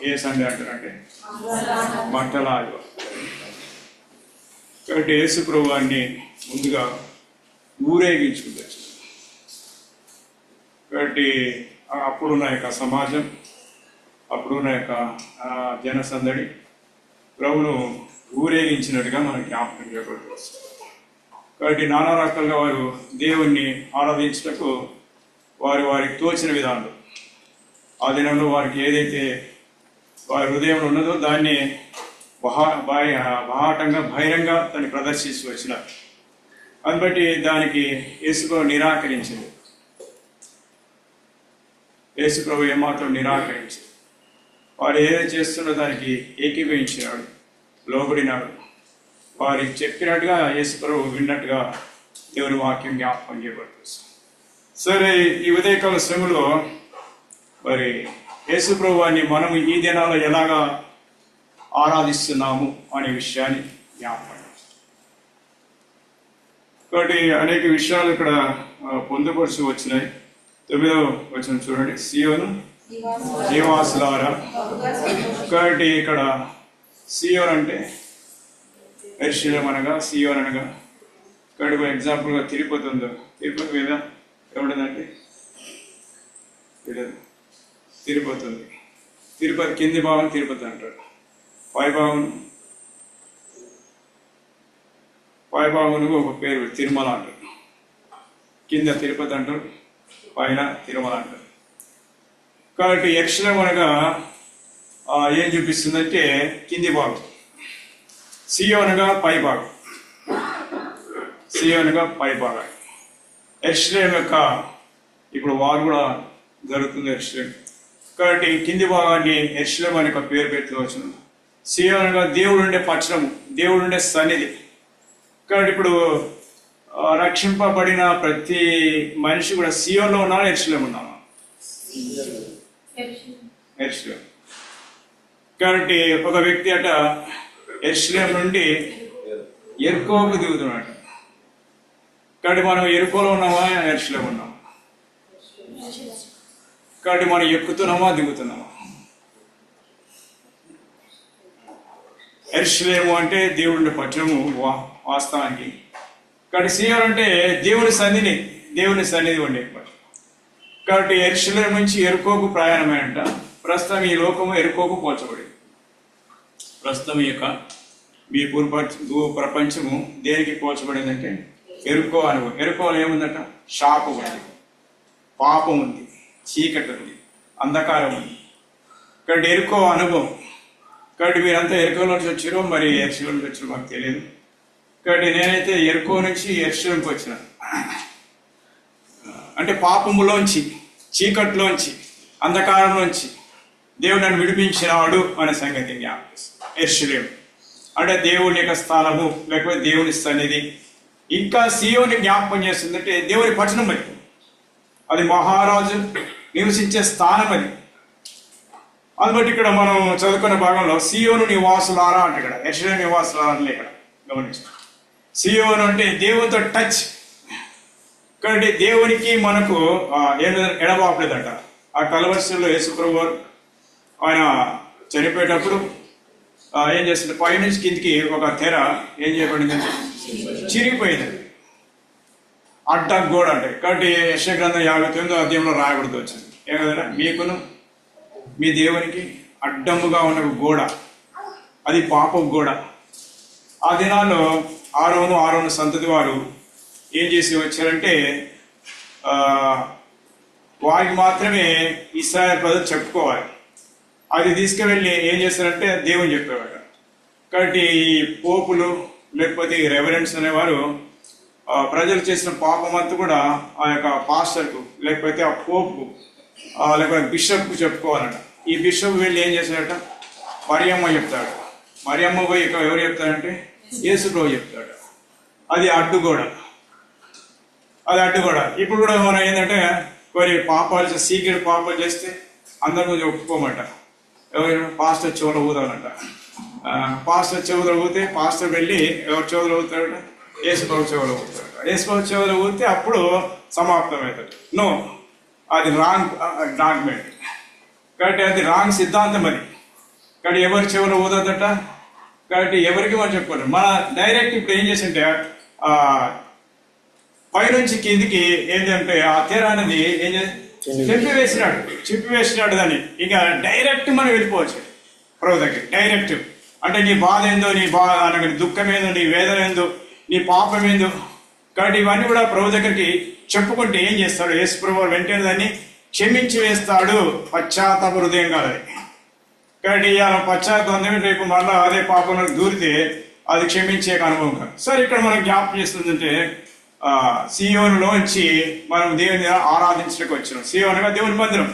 ఏ Sunday అంటారంటే మంటల ఆదివారం. కాబట్టి యేసు ప్రభువాన్ని ముందుగా ఊరేగించుకుంటూ వచ్చింది. కాబట్టి అప్పుడున్న యొక్క సమాజం, అప్పుడున్న యొక్క జనసందడి ప్రభును ఊరేగించినట్టుగా మనకి జ్ఞాపకం చేయబడుతుంది. కాబట్టి నానా రకాలుగా వారు దేవుణ్ణి ఆరాధించటకు వారికి తోచిన విధానం, ఆ దినంలో వారికి ఏదైతే వారి హృదయంలో ఉన్నదో దాన్ని బహాటంగా బహిరంగ దాన్ని ప్రదర్శిస్తూ వచ్చినారు. అని బట్టి దానికి యేసుప్రభు నిరాకరించింది. యేసుప్రభు ఏమాత్రం నిరాకరించింది. వారు ఏదైతే చేస్తున్నో దానికి ఏకీభవించినాడు, లోబడినాడు. వారికి చెప్పినట్టుగా యేసుప్రభు విన్నట్టుగా దేవుని వాక్యం జ్ఞాపకం చేయబడుతుంది. సరే, ఈ ఉదయకాల శ్రమలో మరి యేసుప్రభువాన్ని మనం ఈ దినాల్లో ఎలాగా ఆరాధిస్తున్నాము అనే విషయాన్ని జ్ఞాపకం. కాబట్టి అనేక విషయాలు ఇక్కడ పొందుపరుచు వచ్చినాయి. 9వ వచనం చూడండి, సియోను నివాసులారా. కాబట్టి ఇక్కడ సియోన్ అంటే యెరూషలేము అనగా, సియోన్ అనగా. ఇక్కడ ఎగ్జాంపుల్గా తిరుపతి ఉందో, తిరుపతి మీద ఎవడదంటే తిరుపతి ఉంది. తిరుపతి కింది భాగం తిరుపతి అంటారు, పై భాగం ఒక పేరు తిరుమల అంటారు. కింద తిరుపతి అంటారు, పైన తిరుమల అంటారు. కాబట్టి యెరూషలేము అనగా ఏం చూపిస్తుందంటే కింది భాగం, సియోన్ అనగా పై భాగం. సియోన్ అనగా పై భాగం. యెరూషలేము యొక్క ఇప్పుడు వారు కూడా జరుగుతుంది యెరూషలేము. కాబట్టి కింది భాగాన్ని యెరూషలేము అనే ఒక పేరు పెట్టుకోవచ్చు. సియోన్ అనగా దేవుడు ఉండే పట్టణము, దేవుడు ఉండే సన్నిధి. కాబట్టి ఇప్పుడు రక్షింపబడిన ప్రతి మనిషి కూడా సియోన్లో ఉన్నారా, యెరూషలేము ఉన్నారా? యెరూషలేము. కాబట్టి ఒక వ్యక్తి అట యెరూషలేము నుండి యెరికోకు దిగుతున్నాడు. కాబట్టి మనం యెరికోలో ఉన్నామా, యెరూషలేము ఉన్నామా? కాబట్టి మనం ఎక్కుతున్నామా, దిగుతున్నామా? యెరూషలేము అంటే దేవుడి పట్టణము వాస్తవానికి. కాబట్టి సియోన్ అంటే దేవుని సన్నిధి ఉండే. కాబట్టి యెరూషలేము నుంచి యెరికోకు ప్రయాణమైనంట. ప్రస్తుతం ఈ లోకము యెరికోకు పోల్చబడింది. ప్రస్తుతం ఈ యొక్క మీ భూ ప్రపంచము దేనికి పోల్చబడిందంటే యెరికో అనుభవం. యెరికోలో ఏముందట? శాపం ఉంది, పాపం ఉంది, చీకటి ఉంది, అంధకారం ఉంది. కాబట్టి యెరికో అనుభవం. కాబట్టి మీరంతా యెరికోలో నుంచి వచ్చారో మరి యెరూషలేము నుంచి వచ్చారో మాకు తెలియదు. కాబట్టి నేనైతే యెరికో నుంచి యెరూషలేముకి వచ్చిన, అంటే పాపములోంచి, చీకటిలోంచి, అంధకారంలోంచి దేవుడు నన్ను విడిపించినాడు అనే సంగతి జ్ఞాపకం. యెరూషలేము అంటే దేవుని యొక్క స్థానము, లేకపోతే దేవుని సన్నిధి. ఇంకా సియోని జ్ఞాపకం చేస్తుందంటే దేవుని పట్టణం అది. అది మహారాజు నివసించే స్థానం అది. అందుబట్టి ఇక్కడ మనం చదువుకున్న భాగంలో సియోను నివాసులారా అంటే ఇక్కడ యెరూషలేము నివాసులారా ఇక్కడ గమనించాం. సియోను అంటే దేవునితో టచ్. కాబట్టి దేవునికి మనకు ఎడబాపలేదంట. ఆ కలవరిశిలో యేసుప్రభు ఆయన చనిపోయేటప్పుడు ఏం చేస్తుంది, పైనుంచి కిందికి ఒక తెర ఏం చేయబడిందంటే చిరిగిపోయింది. అడ్డం గోడ అంటే. కాబట్టి యెషయా గ్రంథం 59వ అధ్యాయంలో రాయబడుతూ వచ్చింది ఏం కదా, మీకును మీ దేవునికి అడ్డముగా ఉన్న గోడ, అది పాపపు గోడ. ఆ దినాల్లో ఆరోను సంతతి వారు ఏం చేసి వచ్చారంటే వారికి మాత్రమే ఇశ్రాయేలు ప్రజలు చెప్పుకోవాలి. అది తీసుకువెళ్ళి ఏం చేస్తారంటే దేవుని చెప్పేవాడు. కాబట్టి ఈ పోపులు లేకపోతే ఈ రెవరెంట్స్ అనేవారు ప్రజలు చేసిన పాపం అంతా కూడా ఆ యొక్క పాస్టర్కు లేకపోతే ఆ పోపుకు లేకపోతే బిషప్కు చెప్పుకోవాలంట. ఈ బిషప్ వెళ్ళి ఏం చేశాడట, మరియమ్మ చెప్తాడు. మరియమ్మ పోయి ఎవరు చెప్తాడంటే యేసుప్రభు చెప్తాడు. అది అడ్డుగోడ. ఇప్పుడు కూడా మనం ఏంటంటే కొన్ని పాపాలు, సీక్రెట్ పాపాలు చేస్తే అందరి గురించి ఒప్పుకోమంట. ఎవరు పాస్టర్ చెవులో ఊదాలంట. పాస్టర్ చెవులో ఊతే పాస్టర్ వెళ్ళి ఎవరు చెవులో ఊతాడు, యేసుప్రభు చెవులో ఊతాడు. యేసుప్రభు చెవులో ఊతే అప్పుడు సమాప్తం అవుతాడు. నో, అది రాంగ్ డాక్యుమెంట్. కాబట్టి అది రాంగ్ సిద్ధాంతం. అది కానీ ఎవరి చెవులు ఊదొద్దట. కాబట్టి ఎవరికి మనం చెప్పుకోలేదు. మన డైరెక్ట్ ఇప్పుడు ఏం చేసింటే పైనుంచి కిందికి ఏంటంటే ఆ తీరాన్ని ఏం చెప్పివేసినాడు దాన్ని. ఇక డైరెక్ట్ మనం వెళ్ళిపోవచ్చు ప్రభు దగ్గర డైరెక్ట్. అంటే నీ బాధ ఏందో, నీ దుఃఖం ఏందో, నీ వేదన ఏందో, నీ పాపం ఏందో, కాబట్టి ఇవన్నీ కూడా ప్రభు దగ్గరికి చెప్పుకుంటే ఏం చేస్తాడు యేసు ప్రభు వెంటనే దాన్ని క్షమించి వేస్తాడు. పశ్చాత్తాప హృదయం కాదని. కాబట్టి ఇలా పశ్చాత్తాపం రేపు మళ్ళీ అదే పాపంలో దూరితే అది క్షమించే అనుభవం కాదు. సరే ఇక్కడ మనం జ్ఞాపకం చేస్తుందంటే సియోనులోంచి మనం దేవుని ఆరాధించడానికి వచ్చినాం. సియోనుగా దేవుని మందిరం,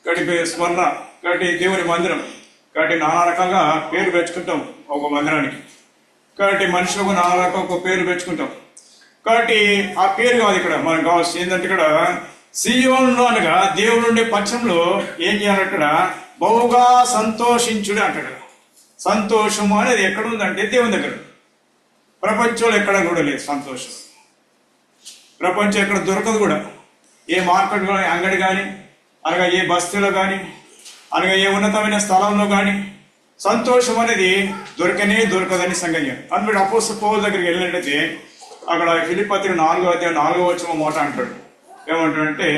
కాబట్టి స్మరణ, కాబట్టి దేవుని మందిరం, కాబట్టి నానా రకాలుగా పేరు పెంచుకుంటాం ఒక మందిరానికి. కాబట్టి మనుషులకు నానా రకాల ఒక పేరు పెంచుకుంటాం. కాబట్టి ఆ పేరు కాదు ఇక్కడ మనకు కావాల్సింది. ఏంటంటే ఇక్కడ సియోనులో అనగా దేవుడు ఉండే పక్షంలో ఏం చేయాలి, అక్కడ బహుగా సంతోషించుడు అంటాడు. సంతోషము అనేది ఎక్కడ ఉందంటే దేవుని దగ్గర. ప్రపంచంలో ఎక్కడ కూడా లేదు సంతోషం. ప్రపంచం ఎక్కడ దొరకదు కూడా. ఏ మార్కెట్ కానీ, అంగడి కానీ, అనగా ఏ బస్తీలో కానీ, అనగా ఏ ఉన్నతమైన స్థలంలో కానీ సంతోషం అనేది దొరకదని సంగతి. అందులో అపోస్తలుల పౌలు దగ్గరికి వెళ్ళినట్టయితే అక్కడ ఫిలిప్పీ పత్రిక 4వ మాట అంటాడు. ఏమంటాడంటే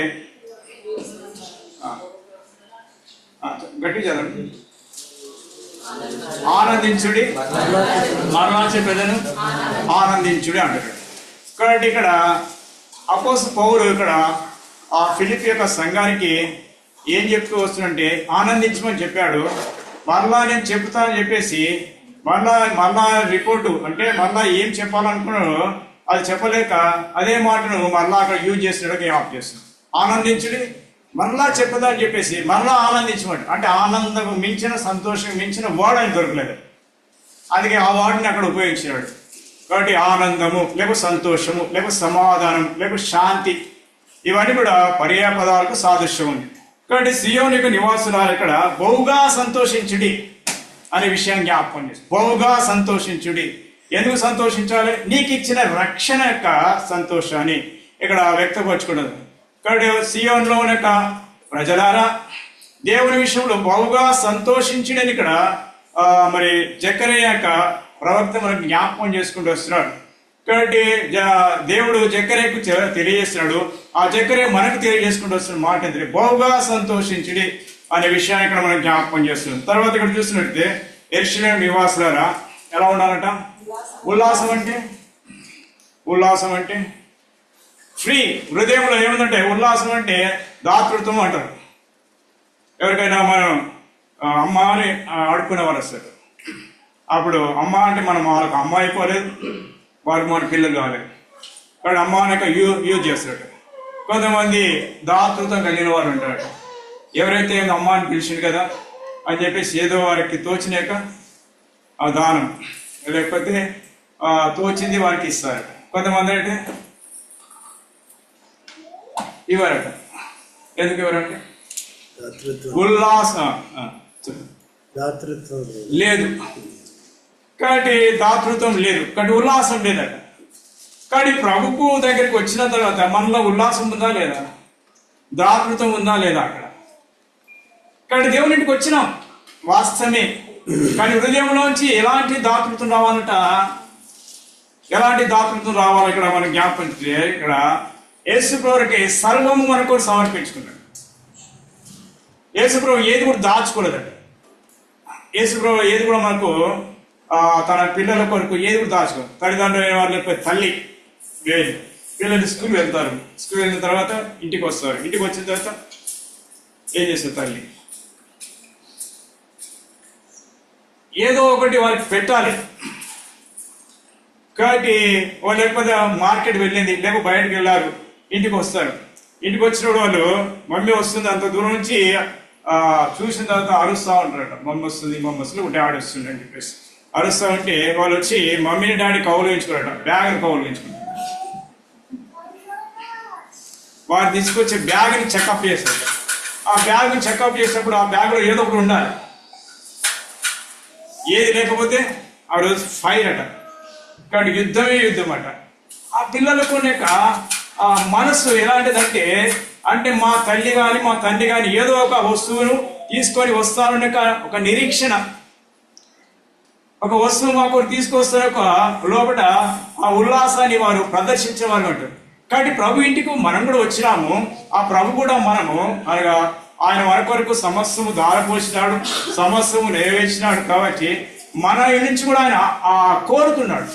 గట్టి చదవండి. ఆనందించుడి, మరణా చెప్పేదను ఆనందించుడి అంటాడు. కాబట్టి ఇక్కడ అపోస్తలుల పౌలు ఇక్కడ ఆ ఫిలిప్పీ యొక్క సంఘానికి ఏం చెప్తూ వస్తుందంటే ఆనందించమని చెప్పాడు. మరలా నేను చెప్తానని చెప్పేసి మరలా రిపోర్టు అంటే మరలా ఏం చెప్పాలనుకున్నాడో అది చెప్పలేక అదే మాటను మరలా అక్కడ యూజ్ చేస్తున్నాడు. ఆఫ్ చేస్తున్నాడు. ఆనందించుడి, మరలా చెప్పదా అని చెప్పేసి మరలా ఆనందించమంట. అంటే ఆనందం మించిన, సంతోషం మించిన వర్డ్ అని దొరకలేదు. అందుకే ఆ వాడిని అక్కడ ఉపయోగించినాడు. కాబట్టి ఆనందము, లేక సంతోషము, లేక సమాధానం, లేక శాంతి, ఇవన్నీ కూడా పర్యాయ పదాలకు సాదృశ్యం ఉంది. కాబట్టి సియోను యొక్క నివాసులారు ఇక్కడ బహుగా సంతోషించుడి అనే విషయాన్ని జ్ఞాపకం చేసి, బహుగా సంతోషించుడి. ఎందుకు సంతోషించాలి? నీకు ఇచ్చిన రక్షణ యొక్క సంతోషాన్ని ఇక్కడ వ్యక్తపరచుకున్నది. కాబట్టి సియోనులో ఉన్న ప్రజలారా దేవుని విషయంలో బహుగా సంతోషించుడని ఇక్కడ మరి జకరియా యొక్క ప్రవక్త మనకు జ్ఞాపకం చేసుకుంటూ వస్తున్నాడు. కాబట్టి దేవుడు జకర్యాకు తెలియజేస్తున్నాడు. ఆ జకర్యా మనకు తెలియజేసుకుంటూ వస్తున్న మాట ఏంటంటే బహుగా సంతోషించుడి అనే విషయాన్ని ఇక్కడ మనం జ్ఞాపకం చేస్తున్నాం. తర్వాత ఇక్కడ చూసినట్లయితే యెరూషలేము నివాసులారా ఎలా ఉండాలంట? ఉల్లాసం అంటే ఫ్రీ. హృదయంలో ఏముందంటే ఉల్లాసం అంటే దాతృత్వం అంటారు. ఎవరికైనా మనం అమ్మ అని ఆడుకునే వాళ్ళు వస్తారు. అప్పుడు అమ్మ అంటే మనం వాళ్ళకి అమ్మ అయిపోలేదు, వారికి మన పిల్లలు కాలేదు. కాబట్టి అమ్మ అనేక యూజ్ చేస్తాడు. కొంతమంది దాతృత్వం కలిగిన వారు ఉంటారు. ఎవరైతే అమ్మ అని పిలిచింది కదా అని చెప్పేసి ఏదో వారికి తోచినాక ఆ దానం, లేకపోతే తోచింది వారికి ఇస్తారు. కొంతమంది అయితే ఇవ్వరట. ఎందుకు ఇవ్వరంటే ఉల్లాసం లేదు. కాబట్టి దాతృత్వం లేదు, కాబట్టి ఉల్లాసం లేదట. కానీ ప్రభువు దగ్గరికి వచ్చిన తర్వాత మనలో ఉల్లాసం ఉందా లేదా, దాతృత్వం ఉందా లేదా అక్కడ. కాబట్టి దేవుని ఇంటికి వచ్చినాం వాస్తవమే, కానీ హృదయంలోంచి ఎలాంటి దాతృత్వం రావాలంట, ఎలాంటి దాతృత్వం రావాలి ఇక్కడ మనం జ్ఞాపకం చేస్తే ఇక్కడ యేసు ప్రభువుకి సర్వము మనకు సమర్పించుకున్నాడు. యేసు ప్రభు ఏది కూడా దాచుకోలేదట. యేసు ప్రభు ఏది కూడా మనకు తన పిల్లల కొరకు ఏది కూడా దాచుకో. తల్లిదండ్రులు వాళ్ళ తల్లి లేదు, పిల్లలు స్కూల్ వెళ్తారు, స్కూల్ వెళ్ళిన తర్వాత ఇంటికి వస్తారు, ఇంటికి వచ్చిన తర్వాత ఏం చేస్తారు? తల్లి ఏదో ఒకటి వాళ్ళకి పెట్టాలి. కాబట్టి వాళ్ళు లేకపోతే మార్కెట్ వెళ్ళింది, లేకపోతే బయటకు వెళ్ళారు, ఇంటికి వస్తారు. ఇంటికి వచ్చినప్పుడు వాళ్ళు మమ్మీ వస్తుంది అంత దూరం నుంచి చూసిన తర్వాత అరుస్తూ ఉంటారట. మమ్మీ వస్తుంది డాడీ వస్తుంది అని చెప్పేసి అరుస్తూ ఉంటే వాళ్ళు వచ్చి మమ్మీని డాడీ కౌలుగించుకోరట, బ్యాగ్ని కౌలుగించుకుంటారు. వారు తీసుకొచ్చి బ్యాగ్ని చెకప్ చేస్తారు. ఆ బ్యాగ్ని చెకప్ చేసినప్పుడు ఆ బ్యాగ్లో ఏదో ఒకటి ఉండాలి. ఏది లేకపోతే ఆ రోజు ఫైర్ అట. కాబట్టి యుద్ధమే యుద్ధం అట. ఆ పిల్లలకు ఆ మనసు ఎలాంటిదంటే, అంటే మా తల్లి కానీ మా తండ్రి కానీ ఏదో ఒక వస్తువును తీసుకొని వస్తారనే ఒక నిరీక్షణ ఒక వస్తువు మాకు తీసుకొస్తే ఒక లోపల ఆ ఉల్లాసాన్ని వారు ప్రదర్శించేవారు అంటారు. కాబట్టి ప్రభు ఇంటికి మనం కూడా వచ్చినాము. ఆ ప్రభు కూడా మనము అనగా ఆయన వరకు వరకు సమస్తము దారపోసినాడు, సమస్తము నెరవేర్చినాడు. కాబట్టి మన నుంచి కూడా ఆయన కోరుతున్నాడు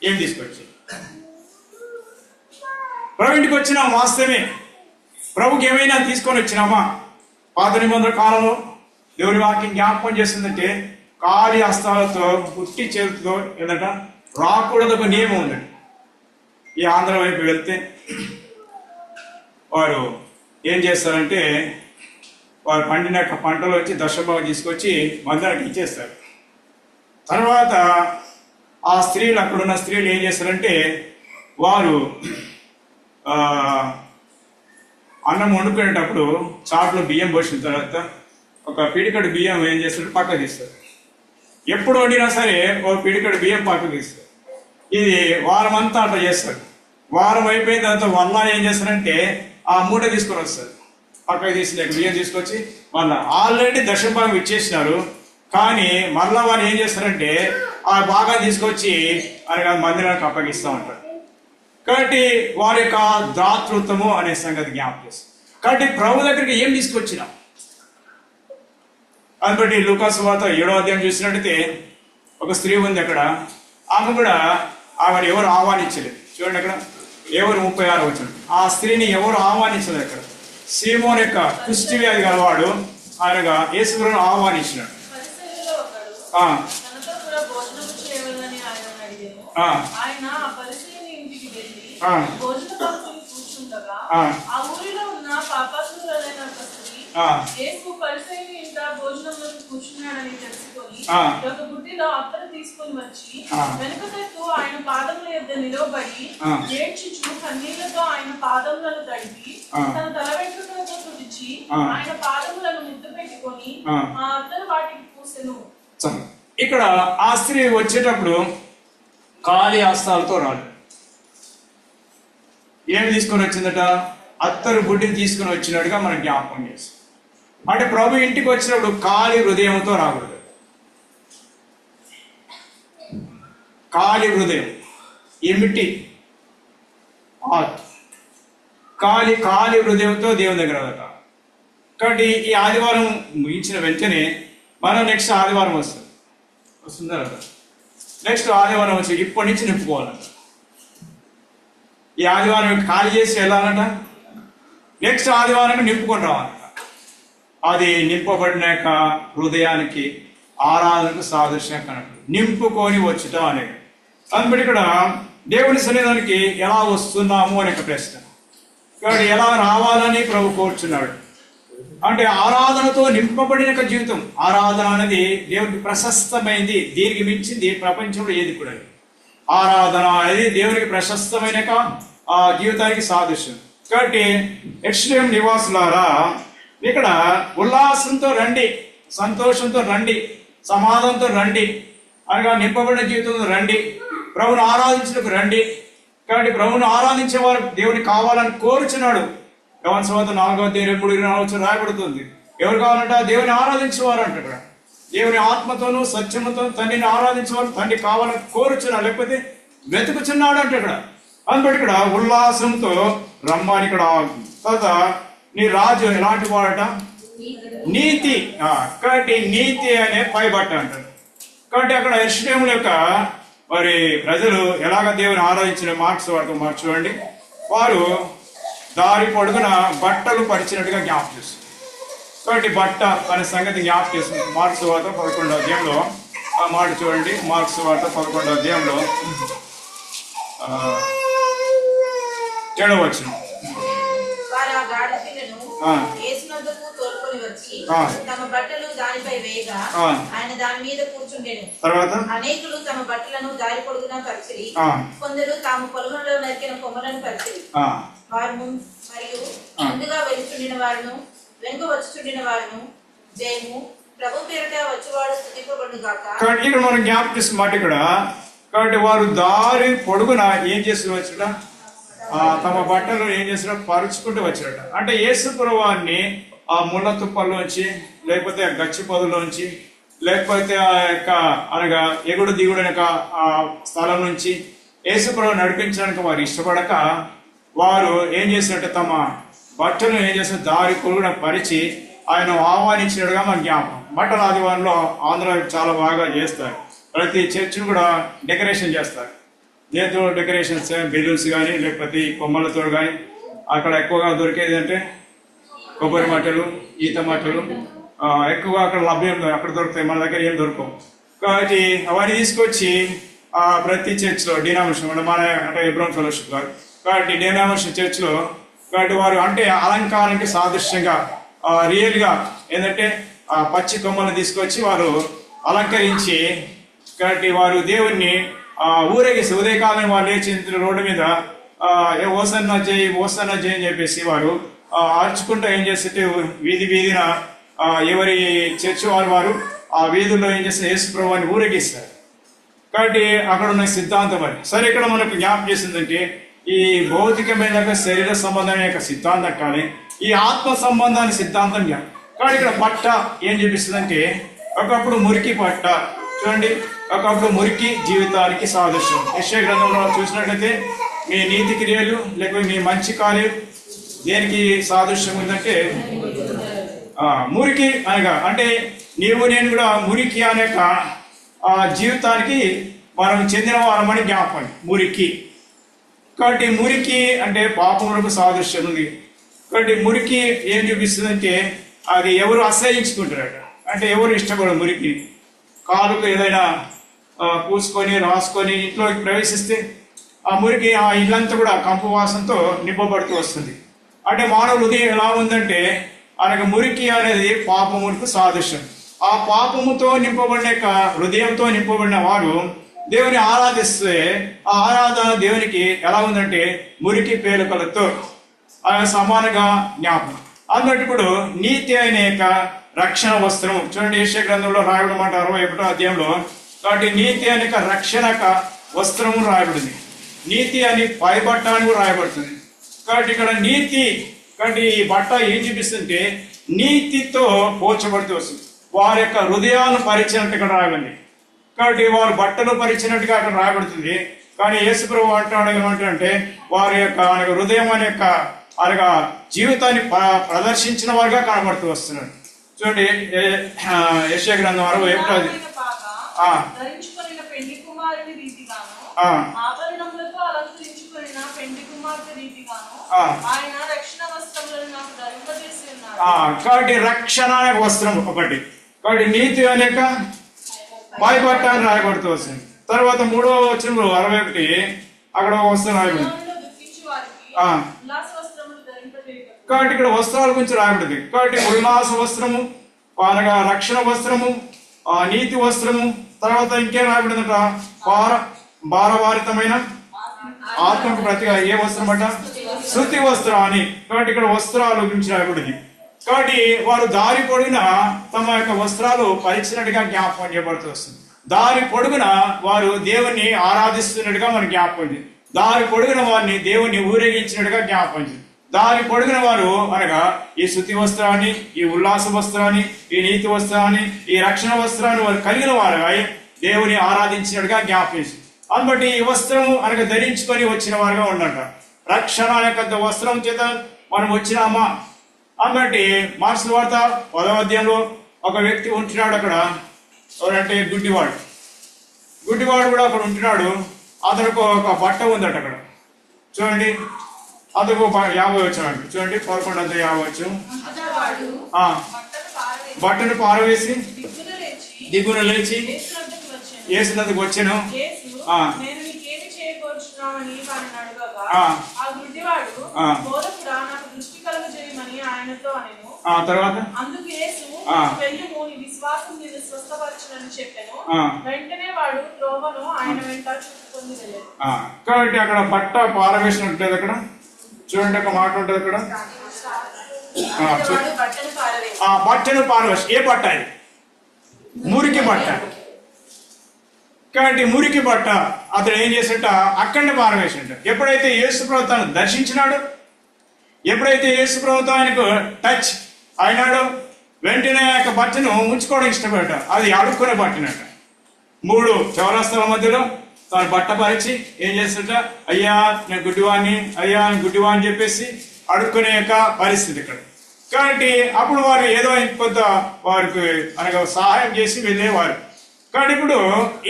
ఏం తీసుకొచ్చి. ప్రభు ఇంటికి వచ్చినాం వాస్తవమే. ప్రభుకి ఏమైనా తీసుకొని వచ్చినామా? పాత నిబంధన కాలంలో దేవుని వాక్యం జ్ఞాపకం చేస్తుందంటే కాలి హస్తాలతో పుట్టి చేతులతో ఏదట రాకూడదు ఒక నియమం ఉందండి. ఈ ఆంధ్ర వైపు వెళ్తే వారు ఏం చేస్తారంటే వారు పండిన పంటలో వచ్చి దశభాగం తీసుకొచ్చి మందిరానికి ఇచ్చేస్తారు. తర్వాత ఆ స్త్రీలు, అక్కడున్న స్త్రీలు ఏం చేస్తారంటే వారు అన్నం వండుకునేటప్పుడు చాట్లో బియ్యం పోసిన తర్వాత ఒక పిడికడు బియ్యం ఏం చేస్తారు, పక్కకు తీస్తారు. ఎప్పుడు వండినా సరే ఒక పిడికడు బియ్యం పక్కకు తీస్తారు. ఇది వారం అంతా అట్లా చేస్తారు. వారం అయిపోయిన తర్వాత మళ్ళా ఏం చేస్తారంటే ఆ మూట తీసుకొని వస్తారు. పక్కకు తీసిన బియ్యం తీసుకొచ్చి మళ్ళా ఆల్రెడీ దశభాగం ఇచ్చేసినారు. కానీ మళ్ళా వాళ్ళు ఏం చేస్తారంటే ఆ భాగం తీసుకొచ్చి అనగా మందిరానికి అప్పగిస్తూ ఉంటారు. కాబట్టి వారి యొక్క దాతృత్వము అనే సంగతి జ్ఞాపకం చేస్తారు. కాబట్టి ప్రభు దగ్గరికి ఏం తీసుకొచ్చినాం అని బట్టి లూకాసు వార్త 7వ అధ్యాయం చూసినట్టయితే ఒక స్త్రీ ఉంది అక్కడ. ఆమె కూడా ఆమెను ఎవరు ఆహ్వానించలేదు. చూడండి అక్కడ ఎవరు 36 వచ్చిన ఆ స్త్రీని ఎవరు ఆహ్వానించలేదు. అక్కడ సీమోన్ యొక్క కుష్టి వ్యాధి గలవాడు ఆయనగా యేసును ఆహ్వానించినాడు. కూర్చున్నాడని తెలుసుకొని ఒక బుట్టిలో అత్తర తీసుకొని వచ్చి వెనుకకు ఆయన పాదముల యొద్ద నిలవబడి ఏడ్చుచు కన్నీళ్లతో ఆయన పాదములను తడిపి తన తల వెంట్రుకలతో తుడిచి ఆయన పాదములను ముద్దు పెట్టుకొని ఆ అత్తరు వాటికి పూసెను. ఇక్కడ ఆ స్త్రీ వచ్చేటప్పుడు ఖాళీ హస్తాలతో రాడు. ఏం తీసుకొని వచ్చిందట? అత్తరు బుడ్డిని తీసుకుని వచ్చినట్టుగా మనం జ్ఞాపకం చేస్తాం. అంటే ప్రభు ఇంటికి వచ్చినప్పుడు ఖాళీ హృదయంతో రాకూడదు. ఖాళీ హృదయం ఏమిటి? ఖాళీ హృదయంతో దేవుని దగ్గర రాదట. కాబట్టి ఈ ఆదివారం ముగించిన వెంటనే మనం నెక్స్ట్ ఆదివారం వస్తుందా? నెక్స్ట్ ఆదివారం వచ్చి ఇప్పటి నుంచి నింపుకోవాలంట. ఈ ఆదివారం ఖాళీ చేసి వెళ్ళాలంట. నెక్స్ట్ ఆదివారం నింపుకొని రావాలంట. అది నింపబడిన హృదయానికి ఆరాధనకు సాదృశ్యం కనుక నింపుకొని వచ్చుట అనేది. అందుబట్టి ఇక్కడ దేవుని సన్నిధానికి ఎలా వస్తున్నాము అనే ప్రశ్న. కాబట్టి ఎలా రావాలని ప్రభు కోరుచున్నాడు అంటే ఆరాధనతో నింపబడిన జీవితం. ఆరాధన అనేది దేవునికి ప్రశస్తమైంది. దీనికి మించింది ప్రపంచంలో ఏది కూడా. ఆరాధన అనేది దేవునికి ప్రశస్తమైన ఆ జీవితానికి సాదృశ్యం. కాబట్టి యెరూషలేము నివాసులారా, ఇక్కడ ఉల్లాసంతో రండి, సంతోషంతో రండి, సమాధానంతో రండి, అనగా నింపబడిన జీవితంతో రండి, ప్రభుని ఆరాధించడానికి రండి. కాబట్టి ప్రభుని ఆరాధించే వారు దేవుని కావాలని కోరుచున్నాడు. యోహాను సువార్త 4వ అధ్యాయం 3-4 రాయబడుతుంది. ఎవరు కావాలంట? దేవుని ఆరాధించేవారు అంట. ఇక్కడ దేవుని ఆత్మతోనూ సత్యముతో తండ్రిని ఆరాధించేవారు తండ్రి కావాలని కోరుచున్నాడు, లేకపోతే వెతుకుచున్నాడు అంటే ఇక్కడ. అందుబట్టి ఇక్కడ ఉల్లాసంతో రమ్మని ఇక్కడ. తర్వాత నీ రాజు ఎలాంటి వాడట? నీతి. కాబట్టి నీతి అనే పైబట్ట అంటారు. కాబట్టి అక్కడ యెరూషలేము యొక్క మరి ప్రజలు ఎలాగ దేవుని ఆరాధించిన మార్క్స్ వాటితో చూడండి. వారు దారి పొడుగున బట్టలు పరిచినట్టుగా జ్ఞాపకం చేస్తారు. కాబట్టి బట్ట అనే సంగతి జ్ఞాపకం చేస్తుంది. మార్క్స్ వార్త 11వ అధ్యాయంలో ఆ మాట చూడండి. మార్క్స్ వార్త 11వ అధ్యాయంలో 7వ వచనం. తమ బట్టలు దానిపై వేయగా ఆయన దాని మీద కూర్చుండెను. తర్వాత అనేకులు తమ బట్టలను దారి పొడుగున పరిచిరి, కొందరు తాము పొలంలో నరికిన కొమ్మలను పరిచిరి. వారు మరియు ముందుగా వెళ్తుండిన వారును వెనుక వచ్చుచుండిన వారును జయము ప్రభు పేరిట వచ్చేవాడు స్తుతింపబడును గాక. ఇక్కడ మనం జ్ఞాపకం చేసిన మాట ఇక్కడ. కాబట్టి వారు దారి పొడుగున ఏం చేస్తూ వచ్చాడ? తమ బట్టలు ఏం చేసినా పరుచుకుంటూ వచ్చాడట. అంటే యేసు ప్రభువాన్ని ఆ ముళ్ళ తుప్పల్లోంచి లేకపోతే ఆ గచ్చి పొదలోంచి లేకపోతే ఆ యొక్క అనగా ఎగుడు దిగుడు యొక్క ఆ స్థలం నుంచి యేసుప్రభు నడిపించడానికి వారు ఇష్టపడక వారు ఏం చేసినట్టు తమ బట్టలు ఏం చేసిన దారి పొరుగున పరిచి ఆయన ఆహ్వానించినట్టుగా మన జ్ఞాపకం. బట్టల ఆదివారంలో ఆంధ్ర చాలా బాగా చేస్తారు. ప్రతి చర్చిని కూడా డెకరేషన్ చేస్తారు. దేంతో డెకరేషన్స్, బెలూన్స్ కానీ లేకపోతే కొమ్మలతో కానీ. అక్కడ ఎక్కువగా దొరికేది అంటే కొబ్బరి మట్టలు, ఈత మట్టలు ఎక్కువగా అక్కడ లభ్యం, అక్కడ దొరుకుతాయి, మన దగ్గర ఏం దొరకవు. కాబట్టి అవన్నీ తీసుకొచ్చి ప్రతి చర్చ్లో డినామినేషన్ మన అంటే ఎబ్రోన్ ఫెలోషిప్ గారు కాబట్టి డినామినేషన్ చర్చ్లో కాబట్టి వారు అంటే అలంకారానికి సాదృశ్యంగా రియల్గా ఏంటంటే పచ్చి కొమ్మలను తీసుకొచ్చి వారు అలంకరించి కాబట్టి వారు దేవుణ్ణి ఊరేగిసి ఉదయకాలం వారు లేచి రోడ్డు మీద ఓసన్న చేయి ఓసన్న చేయి అని చెప్పేసి వారు ఆర్చుకుంటూ ఏం చేస్తే వీధి వీధిన ఎవరి చర్చి వారు ఆ వీధుల్లో ఏం చేస్తే యేసు ప్రభువుని ఊరేగిస్తారు. కాబట్టి అక్కడ ఉన్న సిద్ధాంతం అది. సరే, ఇక్కడ మనకు జ్ఞాపకం చేసిందంటే ఈ భౌతికమైన శరీర సంబంధం యొక్క సిద్ధాంతం కానీ ఈ ఆత్మ సంబంధాన్ని సిద్ధాంతం జ్ఞాపకం. కాబట్టి ఇక్కడ పట్ట ఏం చూపిస్తుందంటే ఒకప్పుడు మురికి పట్ట చూడండి, ఒకప్పుడు మురికి జీవితానికి సాదృశ్యం. యెషయా గ్రంథంలో చూసినట్లయితే మీ నీతి క్రియలు లేకపోతే మీ మంచి కార్యం దేనికి సాదృశ్యం ఉందంటే మురికి అనగా అంటే నీవు నేను కూడా మురికి అనే జీవితానికి మనం చెందిన వారమని జ్ఞాపకం. మురికి కాబట్టి మురికి అంటే పాపములకు సాదృశ్యం ఉంది. కాబట్టి మురికి ఏం చూపిస్తుందంటే అది ఎవరు అసహించుకుంటారట, అంటే ఎవరు ఇష్టపడరు మురికి. కాలుకు ఏదైనా పూసుకొని రాసుకొని ఇంట్లోకి ప్రవేశిస్తే ఆ మురికి ఆ ఇల్లంతా కూడా కంపు వాసనతో నింపబడుతూ వస్తుంది. అంటే మానవుల హృదయం ఎలా ఉందంటే అనగా మురికి అనేది పాపములకు సాదృశ్యం. ఆ పాపముతో నింపబడిన హృదయంతో నింపబడిన వారు దేవుని ఆరాధిస్తే ఆ ఆరాధన దేవునికి ఎలా ఉందంటే మురికి పేలుకలతో సమానంగా జ్ఞాపకం. అందులో ఇప్పుడు నీతి అనే రక్షణ వస్త్రం చూడండి, యెషయా గ్రంథంలో రాయబడి మాట 61వ అధ్యాయంలో. కాబట్టి నీతి అనే రక్షణ వస్త్రము రాయబడింది. నీతి అని పైబట్ట అని కూడా రాయబడుతుంది. కాబట్టి ఇక్కడ నీతి కాబట్టి ఈ బట్ట ఏం చూపిస్తుంటే నీతితో పోల్చబడుతూ వస్తుంది. వారి యొక్క హృదయాలను పరిచినట్టు ఇక్కడ రాయబడింది. కాబట్టి వారు బట్టలు పరిచినట్టుగా అక్కడ రాయబడుతుంది. కానీ యేసుప్రభు అంటాడు ఏమంటే వారి యొక్క హృదయం అనే అనగా జీవితాన్ని ప్రదర్శించిన వారుగా కనబడుతూ వస్తున్నారు. చూడండి, యెషయా గ్రంథం 61 కాబట్టి రక్షణ అనే వస్త్రం ఒకటి. కాబట్టి నీతి అనేక పైబట్ట అని రాయబడుతూ వస్తుంది. తర్వాత 3వ వచనంలో 61 అక్కడ వస్త్రం రాయబడింది. కాబట్టి ఇక్కడ వస్త్రాల గురించి రాయబడింది. కాబట్టి ఉల్లాస వస్త్రము అనగా రక్షణ వస్త్రము, నీతి వస్త్రము, తర్వాత ఇంకేం రాయబడిందట భారవారితమైన ఆత్మకు ప్రతిగా ఏ వస్త్రం అట శృతి వస్త్రం అని. కాబట్టి ఇక్కడ వస్త్రాల గురించి రాయబడింది. కాబట్టి వారు దారి పొడుగున తమ యొక్క వస్త్రాలు పరిచినట్టుగా జ్ఞాపకం చేయబడుతూ వస్తుంది. దారి పొడుగున వారు దేవుణ్ణి ఆరాధిస్తున్నట్టుగా మనకు జ్ఞాపకం. దారి పొడుగున వారిని దేవుణ్ణి ఊరేగించినట్టుగా జ్ఞాపకం. దారి పొడుగున వారు అనగా ఈ శృతి వస్త్రాన్ని, ఈ ఉల్లాస వస్త్రాన్ని, ఈ నీతి వస్త్రాన్ని, ఈ రక్షణ వస్త్రాన్ని వారు కలిగిన వారు దేవుని ఆరాధించినట్టుగా జ్ఞాపకం. అందుబట్టి ఈ వస్త్రము అనగా ధరించుకొని వచ్చిన వారుగా ఉన్నట. రక్షణ అనే వస్త్రం చేత మనం వచ్చినామా అందుబట్టి మార్క్స్ వార్త 10వ అధ్యాయంలో ఒక వ్యక్తి ఉంటున్నాడు. అక్కడ ఎవరంటే గుడ్డివాడు కూడా అక్కడ ఉంటున్నాడు. అతనికి ఒక బట్ట ఉందట అక్కడ. చూడండి, అతను 50 వచ్చాడు. చూడండి 11:50 బట్టను పారవేసి దిగున లేచి యేసునద్దకు వచ్చాను. తర్వాత కాబట్టి అక్కడ బట్ట పారవేసినట్లేదు. అక్కడ చూడండి, ఒక మాట ఉంటుంది అక్కడ బట్టను పారవేసి. ఏ బట్ట? అది మురికి బట్ట. కాబట్టి మురికి బట్ట అతడు ఏం చేసినట్ట అక్కడనే పారవేసినట్ట. ఎప్పుడైతే యేసు ప్రభువు తాను దర్శించినాడో, ఎప్పుడైతే యేసు ప్రభువు ఆయనకు టచ్ అయినాడో, వెంటనే ఆ యొక్క బట్టను ఉంచుకోవడం ఇష్టపడట. అది అడుక్కునే బట్టనట. 3 చౌరస్తాల మధ్యలో తన బట్ట పరిచి ఏం చేస్తుంట, అయ్యా నేను గుడ్డివాణ్ణి, అయ్యా నేను గుడ్డివా అని చెప్పేసి అడుక్కునే యొక్క పరిస్థితి ఇక్కడ. కాబట్టి అప్పుడు వారు ఏదో కొంత వారికి అనగా సహాయం చేసి వెళ్ళేవారు. కాబట్టి ఇప్పుడు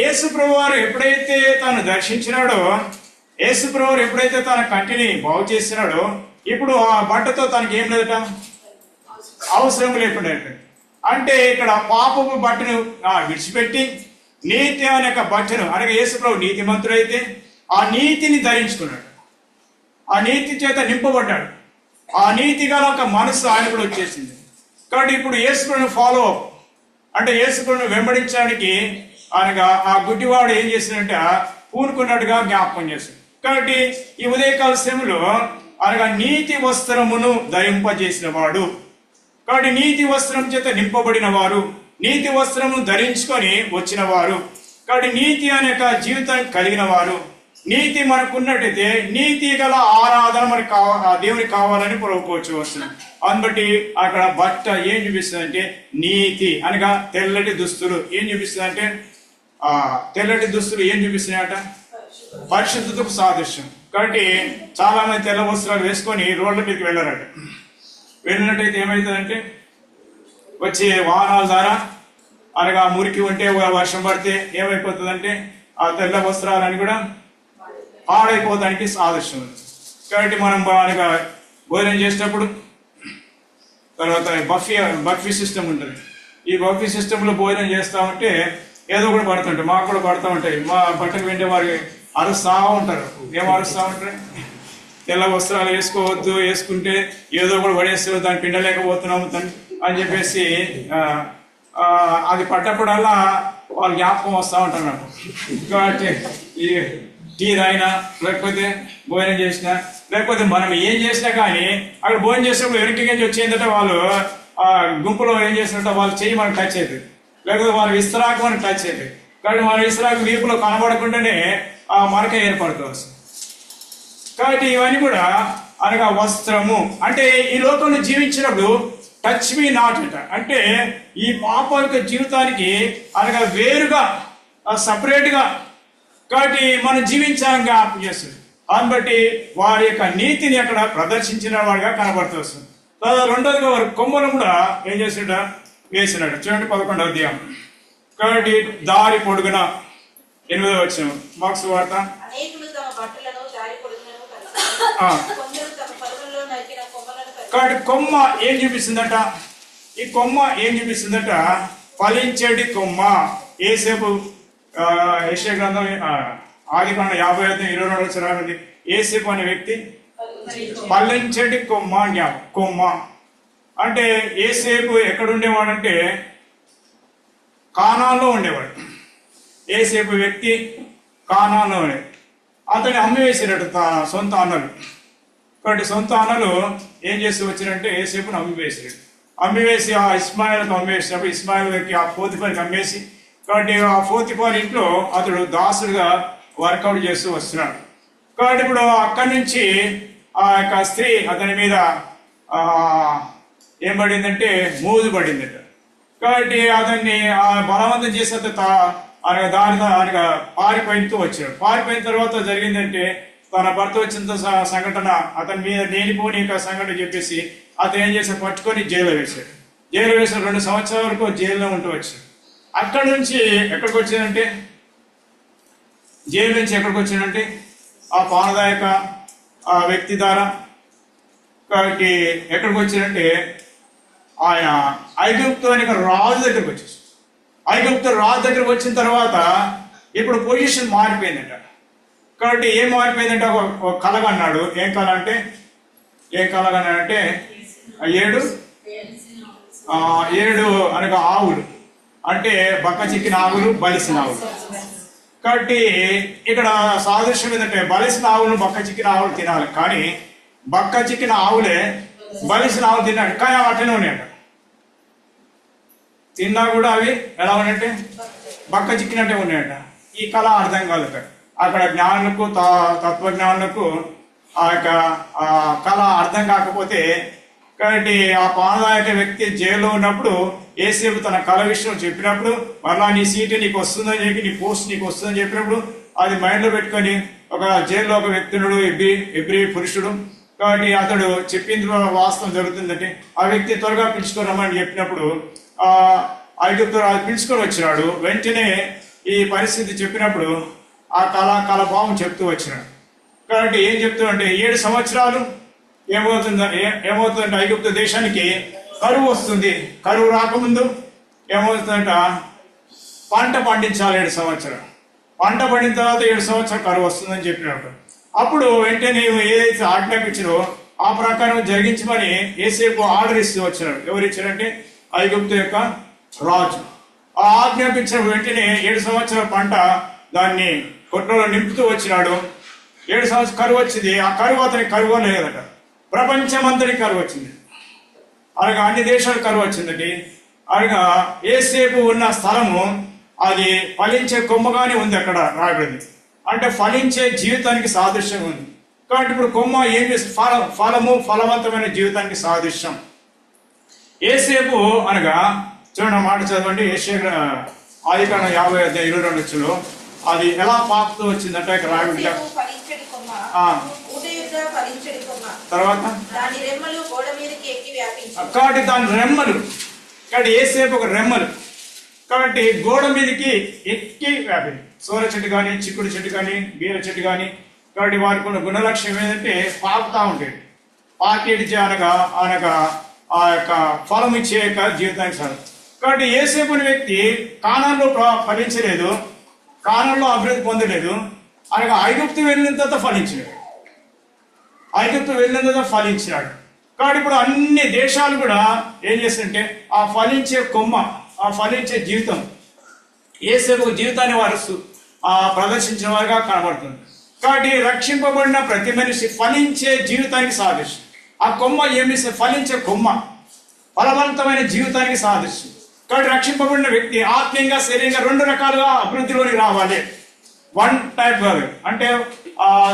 యేసుప్రభు వారు ఎప్పుడైతే తాను దర్శించినాడో, యేసుప్రభు వారు ఎప్పుడైతే తన కంటిని బాగు చేసినాడో, ఇప్పుడు ఆ బట్టతో తనకి ఏం లేదట, అవసరం లేకుండా. అంటే ఇక్కడ పాపపు బట్టను విడిచిపెట్టి నీతి అనే బట్టను, అనగా యేసుప్రభు నీతిమంతుడైతే ఆ నీతిని ధరించుకున్నాడు, ఆ నీతి చేత నింపబడ్డాడు. ఆ నీతి గల ఒక మనసు ఆయన కూడా వచ్చేసింది. కాబట్టి ఇప్పుడు యేసుప్రభుని ఫాలో అప్ అంటే యేసుప్రభుని వెంబడించడానికి అనగా ఆ గుడ్డివాడు ఏం చేసిందంటే పూనుకున్నట్టుగా జ్ఞాపకం చేశాడు. కాబట్టి ఈ ఉదయకాల సమయంలో అనగా నీతి వస్త్రమును ధరింపజేసిన వాడు, కాబట్టి నీతి వస్త్రం చేత నింపబడిన వారు, నీతి వస్త్రము ధరించుకొని వచ్చిన వారు, కాబట్టి నీతి అనే జీవితాన్ని కలిగిన వారు, నీతి మనకున్నట్టయితే నీతి గల ఆరాధన మనకు దేవునికి కావాలని కోరుకోవచ్చు వస్తున్నాం. అందుబట్టి అక్కడ బట్ట ఏం చూపిస్తుంది అంటే నీతి అనగా తెల్లటి దుస్తులు ఏం చూపిస్తుంది అంటే తెల్లటి దుస్తులు ఏం చూపిస్తున్నాయట, పరిశుద్ధతకు సాదృశ్యం. కాబట్టి చాలా మంది తెల్ల వస్త్రాలు వేసుకొని రోడ్ల మీదకి వెళ్ళారట. వెళ్ళినట్టయితే ఏమవుతుందంటే వచ్చే వాహనాల ద్వారా అనగా మురికి ఉంటే వర్షం పడితే ఏమైపోతుందంటే ఆ తెల్ల వస్త్రాలని కూడా పాడైపోవడానికి సాదృశ్యం ఉంది. కాబట్టి మనం అనగా భోజనం చేసేటప్పుడు తర్వాత బఫీ సిస్టమ్ ఉంటుంది. ఈ బఫీ సిస్టంలో భోజనం చేస్తూ ఉంటే ఏదో కూడా పడుతుంటాయి, మాకు కూడా పడుతూ ఉంటాయి. మా బట్టలు వెంటే వారు అరుస్తూ ఉంటారు. ఏం అరుస్తూ ఉంటారు, తెల్ల వస్త్రాలు వేసుకోవద్దు, వేసుకుంటే ఏదో కూడా పడేస్తారు, దాన్ని పిండలేకపోతున్నాము అని చెప్పేసి అది పడ్డప్పుడల్లా వాళ్ళు జ్ఞాపకం వస్తూ ఉంటారు నాకు. కాబట్టి ఈ టీ తాగినా లేకపోతే భోజనం చేసినా లేకపోతే మనం ఏం చేసినా కానీ అక్కడ భోజనం చేసినప్పుడు వెనక్కి వచ్చేందంటే వాళ్ళు ఆ గుంపులో ఏం చేసినట్టు వాళ్ళు చెయ్యి మనకు టచ్ అవుతుంది, లేకపోతే వాళ్ళ విస్తరాకు మనకు టచ్ అవుతుంది. కాబట్టి మన విస్తరాకు వీపులో కనబడకుండానే ఆ మరక ఏర్పడుతుంది. కాబట్టి ఇవన్నీ కూడా అనగా వస్త్రము అంటే ఈ లోకంలో జీవించినప్పుడు టచ్ మీ నాట్ అంటే ఈ పాప యొక్క జీవితానికి అనగా వేరుగా సపరేట్గా కాబట్టి మనం జీవించాలని జ్ఞాపకం చేస్తుంది. దాన్ని బట్టి వారి యొక్క నీతిని అక్కడ ప్రదర్శించిన వాడిగా కనబడుతూ వస్తుంది. రెండోదిగా వారి కొమ్మను కూడా ఏం చేసినట వేసినాడు. చూడండి 11వ అధ్యాయం. కాబట్టి దారి పొడుగున 8వ వచనం మార్క్స్ వార్త. కాబట్టి కొమ్మ ఏం చూపిస్తుందట, ఈ కొమ్మ ఏం చూపిస్తుందట, ఫలించేటి కొమ్మ. ఏసేపు యెషయా గ్రంథం ఆదికాండం 50:22 వచనాలు ఏసేపు అనే వ్యక్తి ఫలించేటి కొమ్మ కొమ్మ అంటే ఏసేపు ఎక్కడ ఉండేవాడంటే కానాన్లో ఉండేవాడు. ఏసేపు వ్యక్తి కానాన్లో ఉండేది. అతన్ని అమ్మివేసినట్టు సొంత అన్నలు. కాబట్టి సొంత అన్నలు ఏం చేస్తూ వచ్చినంటే ఏసేపుని అమ్మివేసి ఆ ఇస్మాయిల్కి అమ్మేసినప్పుడు ఇస్మాయిల్కి ఆ పోతిఫర్కి అమ్మేసి, కాబట్టి ఆ పోతిఫర్ ఇంట్లో అతడు దాసుడుగా వర్కౌట్ చేస్తూ వస్తున్నాడు. కాబట్టి ఇప్పుడు అక్కడి నుంచి ఆ యొక్క స్త్రీ అతని మీద ఏం పడిందంటే మోజు పడిందట. కాబట్టి అతన్ని బలవంతం చేసి దానిగా పారిపోయితూ వచ్చాడు. పారిపోయిన తర్వాత జరిగిందంటే తన భర్త వచ్చిన సంఘటన అతని మీద లేనిపోని సంఘటన చెప్పేసి అతను ఏం చేశాడు, పట్టుకొని జైలు వేశాడు. జైలు వేసిన 2 సంవత్సరాల వరకు జైల్లో ఉంటూ వచ్చాడు. అక్కడి నుంచి ఎక్కడికి వచ్చాడంటే జైలు నుంచి ఎక్కడికి వచ్చాడంటే ఆ పానదాయక ఆ వ్యక్తి ద్వారా కాబట్టి ఎక్కడికి వచ్చాడంటే ఆయన ఐగుప్తు అనే రాజు దగ్గరికి వచ్చేసి ఐగుప్తు రాజు దగ్గరకు వచ్చిన తర్వాత ఇప్పుడు పొజిషన్ మారిపోయిందంట. కాబట్టి ఏం మారిపోయిందంటే ఒక కలగన్నాడు. ఏం కళ అంటే అంటే 7 అనగా ఆవులు అంటే బక్క చిక్కిన ఆవులు, బలిసిన ఆవులు. కాబట్టి ఇక్కడ సాదృశ్యం ఏంటంటే బలిసిన ఆవులను బక్క చిక్కిన ఆవులు తినాలి, కానీ బక్క చిక్కిన ఆవులే బలిసిన ఆవులు తిన్నాడు. కానీ అవి అట్టనే ఉన్నాయట. తిన్నా కూడా అవి ఎలా ఉన్నాయంటే బక్క చిక్కినట్టే ఉన్నాయట. ఈ కళ అర్థం కాదు. అక్కడ జ్ఞానులకు తత్వజ్ఞానులకు ఆ యొక్క కళ అర్థం కాకపోతే కాబట్టి ఆ పానదాయక వ్యక్తి జైల్లో ఉన్నప్పుడు యేసేపు తన కళ విషయం చెప్పినప్పుడు మళ్ళా నీ సీటు నీకు వస్తుందని చెప్పి నీ పోస్ట్ నీకు వస్తుందని చెప్పినప్పుడు అది మైండ్లో పెట్టుకొని ఒక జైల్లో ఒక వ్యక్తి ఉన్నాడు, ఎబ్రి పురుషుడు. కాబట్టి అతడు చెప్పింది వాస్తవం జరుగుతుందంటే ఆ వ్యక్తి త్వరగా పిలుచుకోరమ్మని చెప్పినప్పుడు ఐగుప్తు రాజు పిలుచుకొని వచ్చినాడు. వెంటనే ఈ పరిస్థితి చెప్పినప్పుడు ఆ కళభావం చెప్తూ వచ్చినాడు. కాబట్టి ఏం చెప్తామంటే 7 సంవత్సరాలు ఏమవుతుందంటే ఐగుప్తు దేశానికి కరువు వస్తుంది. కరువు రాకముందు ఏమవుతుందంట, పంట పండించాలి 7 సంవత్సరాలు. పంట పండిన తర్వాత 7 సంవత్సరాలు కరువు వస్తుందని చెప్పినప్పుడు అప్పుడు వెంటనే ఏదైతే ఆజ్ఞాపించారో ఆ ప్రకారం జరిగించమని యేసేపు ఆర్డర్ ఇస్తూ వచ్చినాడు. ఎవరు ఇచ్చారంటే ఐగుప్తు యొక్క రాజు. ఆ ఆజ్ఞాపించిన వెంటనే 7 సంవత్సరాల పంట దాన్ని కొట్టలో నింపుతూ వచ్చినాడు. 7 సంవత్సరాలు కరువు వచ్చింది. ఆ కరువు అతనికి కరువు లేదట, ప్రపంచమంతటికి కరువు వచ్చింది. అనగా అన్ని దేశాలకు కరువు వచ్చిందండి. అనగా యేసేపు ఉన్న స్థలము అది ఫలించే కొమ్మగానే ఉంది, అక్కడ రాయబడింది. అంటే ఫలించే జీవితానికి సాదృశ్యంగా ఉంది. కాబట్టి ఇప్పుడు కొమ్మ ఏం చేస్తుంది, ఫలవంతమైన జీవితానికి సాదృశ్యం. యేసేపు అనగా చూడండి మాట చదవండి, ఆదికాండం 50:22 అది ఎలా పాకుతూ వచ్చిందంటే ఇక్కడ రాయబడి తర్వాత కాబట్టి దాని రెమ్మలు, కాబట్టి యేసేపు ఒక రెమ్మలు, కాబట్టి గోడ మీదకి ఎక్కి వ్యాపింది. సోర చెట్టు కానీ, చిక్కుడు చెట్టు కానీ, బీర చెట్టు కానీ, కాబట్టి వారికి ఉన్న గుణలక్ష్యం ఏంటంటే పాకుతా ఉంటాయి. పాకేటి అనగా ఆ యొక్క ఫలం ఇచ్చే యొక్క జీవితానికి సార్. కాబట్టి యేసేపు అనే వ్యక్తి కానాన్లో ఫలించలేదు, కానాన్లో అభివృద్ధి పొందలేదు. అనగా ఐగుప్తు వెళ్ళిన తర్వాత ఫలించలేదు, ఐగుప్తు వెళ్ళిన తర్వాత ఫలించినాడు. కాబట్టి ఇప్పుడు అన్ని దేశాలు కూడా ఏం చేస్తుంటే ఆ ఫలించే కొమ్మ, ఆ ఫలించే జీవితం యేసేపు జీవితాన్ని వారు ప్రదర్శించిన వారుగా కనబడుతుంది. కాబట్టి రక్షింపబడిన ప్రతి మనిషి ఫలించే జీవితానికి సాదృశ్యం. ఆ కొమ్మ ఏమి ఫలించే కొమ్మ ఫలవంతమైన జీవితానికి సాదృశ్యం. కాబట్టి రక్షింపబడిన వ్యక్తి ఆత్మీయంగా శరీరంగా 2 రకాలుగా అభివృద్ధిలోకి రావాలి. 1 టైప్ కాదు, అంటే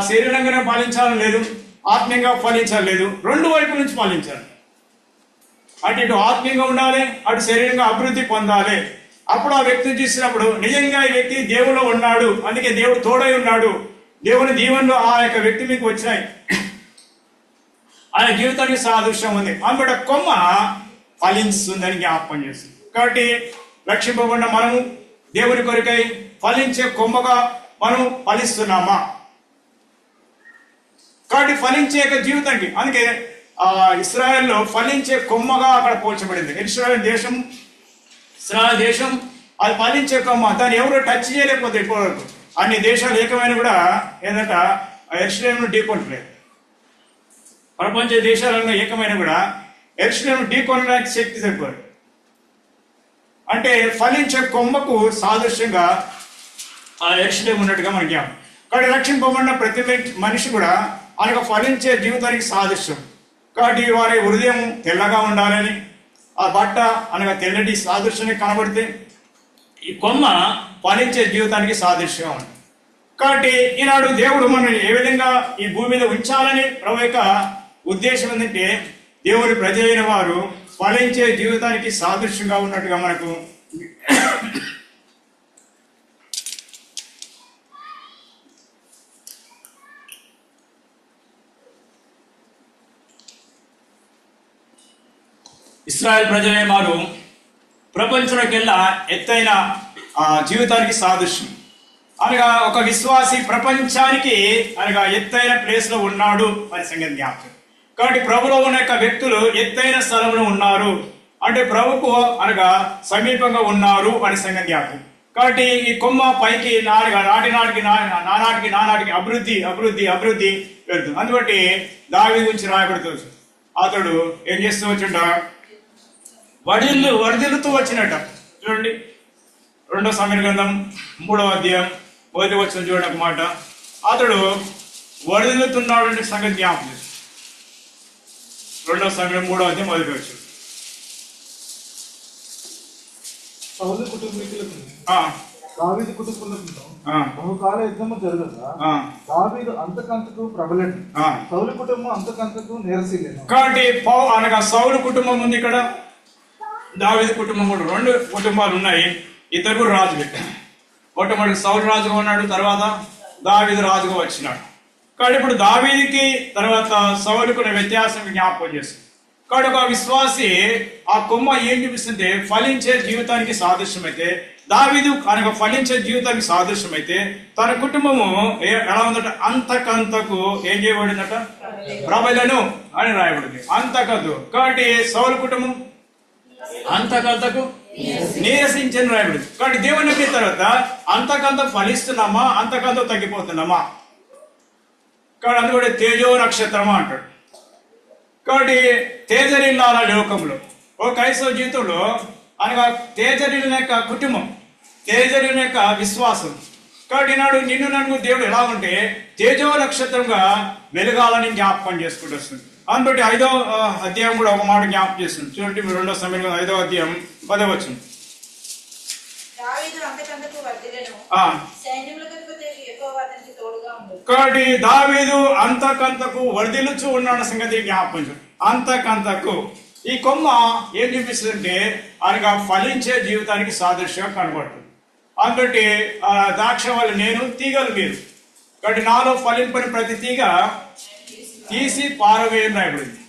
శరీరంగానే ఫలించాలని లేదు, ఆత్మీయంగా ఫలించాలి లేదు, 2 వైపుల నుంచి ఫలించాలి. అటు ఇటు ఆత్మీయంగా ఉండాలి, అటు శరీరంగా అభివృద్ధి పొందాలి. అప్పుడు ఆ వ్యక్తిని చూసినప్పుడు నిజంగా ఈ వ్యక్తి దేవులో ఉన్నాడు, అందుకే దేవుడు తోడై ఉన్నాడు, దేవుని దీవెనలు ఆ యొక్క వ్యక్తి మీకు వచ్చినాయి, ఆయన జీవితానికి సాదృశ్యం ఉంది. అందులో కొమ్మ ఫలిస్తుందని జ్ఞాపకం చేస్తుంది. కాబట్టి రక్షింపబడిన మనము దేవుని కొరకై ఫలించే కొమ్మగా మనం ఫలిస్తున్నామా? కాబట్టి ఫలించే యొక్క జీవితానికి, అందుకే ఇశ్రాయేల్లో ఫలించే కొమ్మగా అక్కడ పోల్చబడింది. ఇశ్రాయేల్ దేశం అది ఫలించే కొమ్మ, దాన్ని ఎవరు టచ్ చేయలేకపోతే ఇప్పటివరకు. అన్ని దేశాలు ఏకమైన కూడా ఏంటంటే యెరూషలేమును ఢీకొనలేదు. ప్రపంచ దేశాలలో ఏకమైన కూడా యెరూషలేమును ఢీకొనడానికి శక్తి సరిపోదు. అంటే ఫలించే కొమ్మకు సాదృశ్యంగా ఆ యెరూషలేము ఉన్నట్టుగా మనకి జ్ఞాపకం. కాబట్టి రక్షింపబడిన ప్రతి మనిషి కూడా ఆయనకు ఫలించే జీవితానికి సాదృశ్యం. కాబట్టి వారి హృదయం తెల్లగా ఉండాలని ఆ బట్ట అనగా తెల్లటి సాదృశ్యాన్ని కనబడితే ఈ కొమ్మ ఫలించే జీవితానికి సాదృశ్యంగా ఉంది. కాబట్టి ఈనాడు దేవుడు మనల్ని ఏ విధంగా ఈ భూమి మీద ఉంచాలని ప్రభు యొక్క ఉద్దేశం ఏంటంటే దేవుని ప్రజలైన వారు ఫలించే జీవితానికి సాదృశ్యంగా ఉన్నట్టుగా మనకు ఇశ్రాయేల్ ప్రజలైన వారు ప్రపంచంలోకెల్లా ఎత్తైన జీవితానికి సాదృశ్యం. అనగా ఒక విశ్వాసి ప్రపంచానికి అనగా ఎత్తైన ప్లేస్ లో ఉన్నాడు అనే సంగతి జ్ఞాపకం. కాబట్టి ప్రభులో ఉన్న యొక్క వ్యక్తులు ఎత్తైన స్థలంలో ఉన్నారు అంటే ప్రభుకు అనగా సమీపంగా ఉన్నారు అనే సంగతి జ్ఞాపకం. కాబట్టి ఈ కొమ్మ పైకి నానాటికి అభివృద్ధి వెళ్తుంది. అందుబట్టి దావీదు గురించి రాయబడుతుంది. అతడు ఏం చేస్తూ వచ్చిండ, వడిదిల్లుతూ వచ్చినట్ట. చూడండి 2 సమూయేలు గ్రంథం 3వ అధ్యాయం 1వ వచనం చూడండి ఒక మాట. అతడు వడిదిల్లుతున్నాడు అంటే సంగతి జ్ఞాపకం చేస్తుంది. 2 సమూయేలు 3వ అధ్యాయం 1వ వచనం. సౌలు కుటుంబీకులకు దావీదు కుటుంబంలో బహుకాల యుద్ధము జరుగుగా దావీదు అంతకంతకు ప్రబలెను, సౌలు కుటుంబం అంతకంతకు నీరసిల్లేను. కాబట్టి అనగా సౌలు కుటుంబం ఉంది ఇక్కడ, దావీదు కుటుంబం కూడా, రెండు కుటుంబాలు ఉన్నాయి. ఇద్దరు రాజులు. మొట్టమొదటి సౌలు రాజుగా ఉన్నాడు, తర్వాత దావీదు రాజుగా వచ్చినాడు. కాబట్టి ఇప్పుడు దావీదుకి తర్వాత సౌలుకున్న వ్యత్యాసం జ్ఞాపకం చేస్తుంది. కాబట్టి ఒక విశ్వాసి ఆ కొమ్మ ఏం చూపిస్తుంటే ఫలించే జీవితానికి సాదృశ్యమైతే, దావీదు అనగా ఫలించే జీవితానికి సాదృశ్యమైతే తన కుటుంబము ఎలా ఉందట, అంతకంతకు ఏం చేయబడిందట, ప్రబలను అని రాయబడింది. అంతకంతకు. కాబట్టి సౌలు కుటుంబం అంతకంతకు నీరసించని రాయబడింది. కాబట్టి దేవునికి తర్వాత అంతకంత ఫలిస్తున్నామా, అంతకంత తగ్గిపోతున్నామా? కాబట్టి అందుకే తేజో నక్షత్రమా అంటాడు. కాబట్టి తేజరిల్లాల లోకంలో ఓ క్రైస్తవ జీవితంలో అనగా తేజరిల్లిన యొక్క కుటుంబం, తేజరిల్లిన యొక్క విశ్వాసం. కాబట్టి నాడు నిన్ను నన్ను దేవుడు ఎలా ఉంటే తేజో నక్షత్రంగా వెలగాలని జ్ఞాపకం చేసుకుంటూ వస్తుంది. అందుబట్టి 5వ అధ్యాయం కూడా ఒక మాట జ్ఞాపకం చేస్తుంది. చూడండి 2వ సమయంలో 5వ అధ్యాయం 10వ వచనం. కాబట్టి దావీదు అంతకంతకు వర్ధిల్లుచు ఉన్న సంగతి జ్ఞాపకం. అంతకంతకు ఈ కొమ్మ ఏం చూపిస్తుందంటే అనగా ఫలించే జీవితానికి సాదృశ్యంగా కనబడుతుంది. అందుబట్టి ద్రాక్ష వల్ల నేను, తీగలు మీరు. కాబట్టి నాలో ఫలింపని ప్రతి తీగ తీసి పారవేయని రాయబడింది.